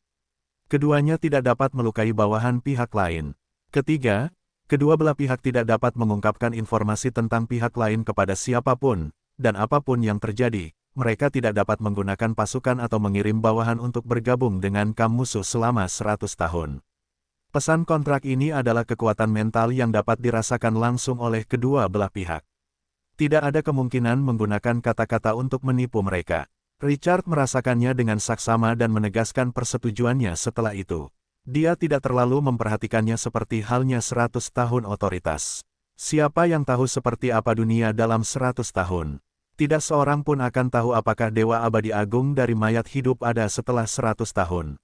Keduanya tidak dapat melukai bawahan pihak lain. Ketiga, kedua belah pihak tidak dapat mengungkapkan informasi tentang pihak lain kepada siapapun, dan apapun yang terjadi, mereka tidak dapat menggunakan pasukan atau mengirim bawahan untuk bergabung dengan kaum musuh selama 100 tahun. Pesan kontrak ini adalah kekuatan mental yang dapat dirasakan langsung oleh kedua belah pihak. Tidak ada kemungkinan menggunakan kata-kata untuk menipu mereka. Richard merasakannya dengan saksama dan menegaskan persetujuannya setelah itu. Dia tidak terlalu memperhatikannya seperti halnya 100 tahun otoritas. Siapa yang tahu seperti apa dunia dalam 100 tahun? Tidak seorang pun akan tahu apakah Dewa Abadi Agung dari mayat hidup ada setelah 100 tahun.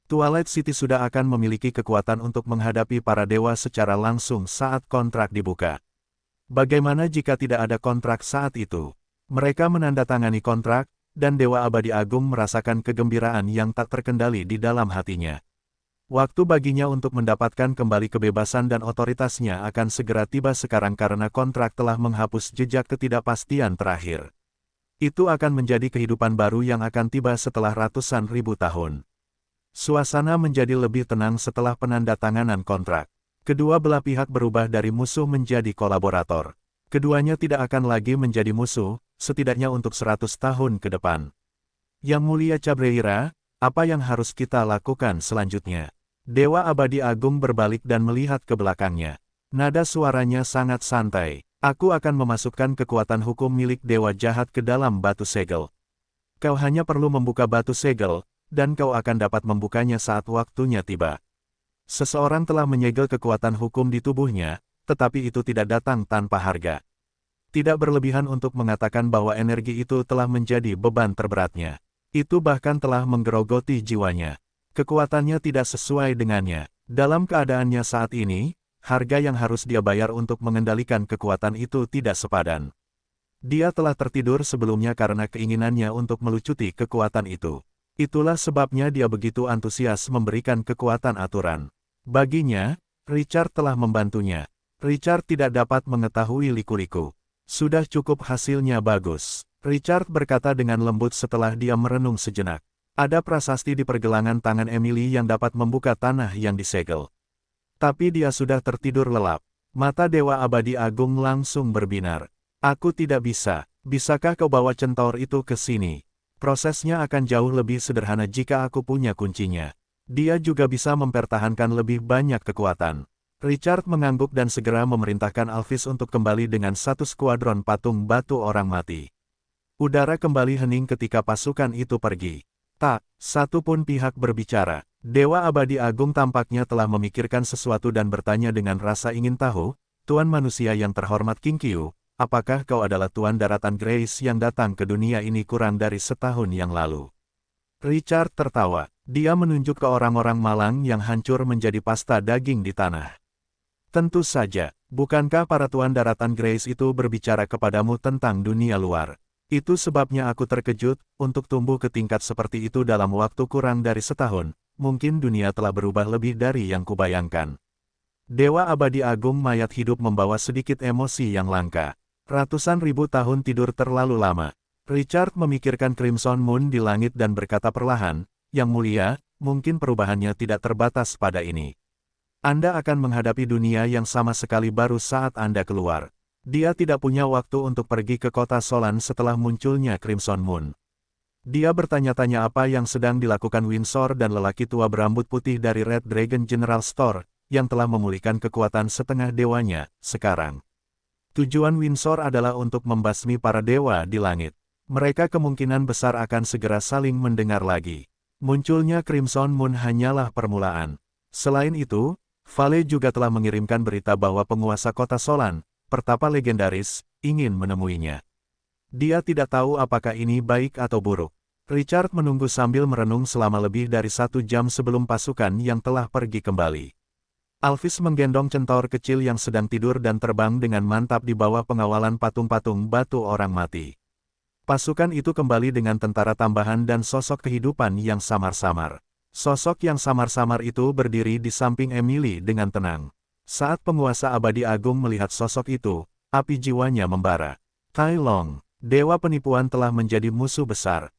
Twilight City sudah akan memiliki kekuatan untuk menghadapi para dewa secara langsung saat kontrak dibuka. Bagaimana jika tidak ada kontrak saat itu? Mereka menandatangani kontrak, dan Dewa Abadi Agung merasakan kegembiraan yang tak terkendali di dalam hatinya. Waktu baginya untuk mendapatkan kembali kebebasan dan otoritasnya akan segera tiba sekarang karena kontrak telah menghapus jejak ketidakpastian terakhir. Itu akan menjadi kehidupan baru yang akan tiba setelah ratusan ribu tahun. Suasana menjadi lebih tenang setelah penandatanganan kontrak. Kedua belah pihak berubah dari musuh menjadi kolaborator. Keduanya tidak akan lagi menjadi musuh, setidaknya untuk 100 tahun ke depan. Yang Mulia Cabreira, apa yang harus kita lakukan selanjutnya? Dewa Abadi Agung berbalik dan melihat ke belakangnya. Nada suaranya sangat santai. Aku akan memasukkan kekuatan hukum milik Dewa Jahat ke dalam batu segel. Kau hanya perlu membuka batu segel, dan kau akan dapat membukanya saat waktunya tiba. Seseorang telah menyegel kekuatan hukum di tubuhnya, tetapi itu tidak datang tanpa harga. Tidak berlebihan untuk mengatakan bahwa energi itu telah menjadi beban terberatnya. Itu bahkan telah menggerogoti jiwanya. Kekuatannya tidak sesuai dengannya. Dalam keadaannya saat ini, harga yang harus dia bayar untuk mengendalikan kekuatan itu tidak sepadan. Dia telah tertidur sebelumnya karena keinginannya untuk melucuti kekuatan itu. Itulah sebabnya dia begitu antusias memberikan kekuatan aturan. Baginya, Richard telah membantunya. Richard tidak dapat mengetahui liku-liku. Sudah cukup hasilnya bagus. Richard berkata dengan lembut setelah dia merenung sejenak. Ada prasasti di pergelangan tangan Emily yang dapat membuka tanah yang disegel. Tapi dia sudah tertidur lelap. Mata Dewa Abadi Agung langsung berbinar. Aku tidak bisa. Bisakah kau bawa centaur itu ke sini? Prosesnya akan jauh lebih sederhana jika aku punya kuncinya. Dia juga bisa mempertahankan lebih banyak kekuatan. Richard mengangguk dan segera memerintahkan Alphys untuk kembali dengan satu skuadron patung batu orang mati. Udara kembali hening ketika pasukan itu pergi. Tak, satu pun pihak berbicara. Dewa Abadi Agung tampaknya telah memikirkan sesuatu dan bertanya dengan rasa ingin tahu, Tuan Manusia yang terhormat King Qiu, apakah kau adalah Tuan Daratan Grace yang datang ke dunia ini kurang dari setahun yang lalu? Richard tertawa. Dia menunjuk ke orang-orang malang yang hancur menjadi pasta daging di tanah. Tentu saja, bukankah para Tuan Daratan Grace itu berbicara kepadamu tentang dunia luar? Itu sebabnya aku terkejut, untuk tumbuh ke tingkat seperti itu dalam waktu kurang dari setahun, mungkin dunia telah berubah lebih dari yang kubayangkan. Dewa Abadi Agung mayat hidup membawa sedikit emosi yang langka. Ratusan ribu tahun tidur terlalu lama. Richard memikirkan Crimson Moon di langit dan berkata perlahan, Yang Mulia, mungkin perubahannya tidak terbatas pada ini. Anda akan menghadapi dunia yang sama sekali baru saat Anda keluar. Dia tidak punya waktu untuk pergi ke kota Solan setelah munculnya Crimson Moon. Dia bertanya-tanya apa yang sedang dilakukan Windsor dan lelaki tua berambut putih dari Red Dragon General Store, yang telah memulihkan kekuatan setengah dewanya, sekarang. Tujuan Windsor adalah untuk membasmi para dewa di langit. Mereka kemungkinan besar akan segera saling mendengar lagi. Munculnya Crimson Moon hanyalah permulaan. Selain itu, Vale juga telah mengirimkan berita bahwa penguasa kota Solan, pertapa legendaris, ingin menemuinya. Dia tidak tahu apakah ini baik atau buruk. Richard menunggu sambil merenung selama lebih dari 1 jam sebelum pasukan yang telah pergi kembali. Alphys menggendong centaur kecil yang sedang tidur dan terbang dengan mantap di bawah pengawalan patung-patung batu orang mati. Pasukan itu kembali dengan tentara tambahan dan sosok kehidupan yang samar-samar. Sosok yang samar-samar itu berdiri di samping Emily dengan tenang. Saat penguasa abadi agung melihat sosok itu, api jiwanya membara. Tai Long, dewa penipuan telah menjadi musuh besar,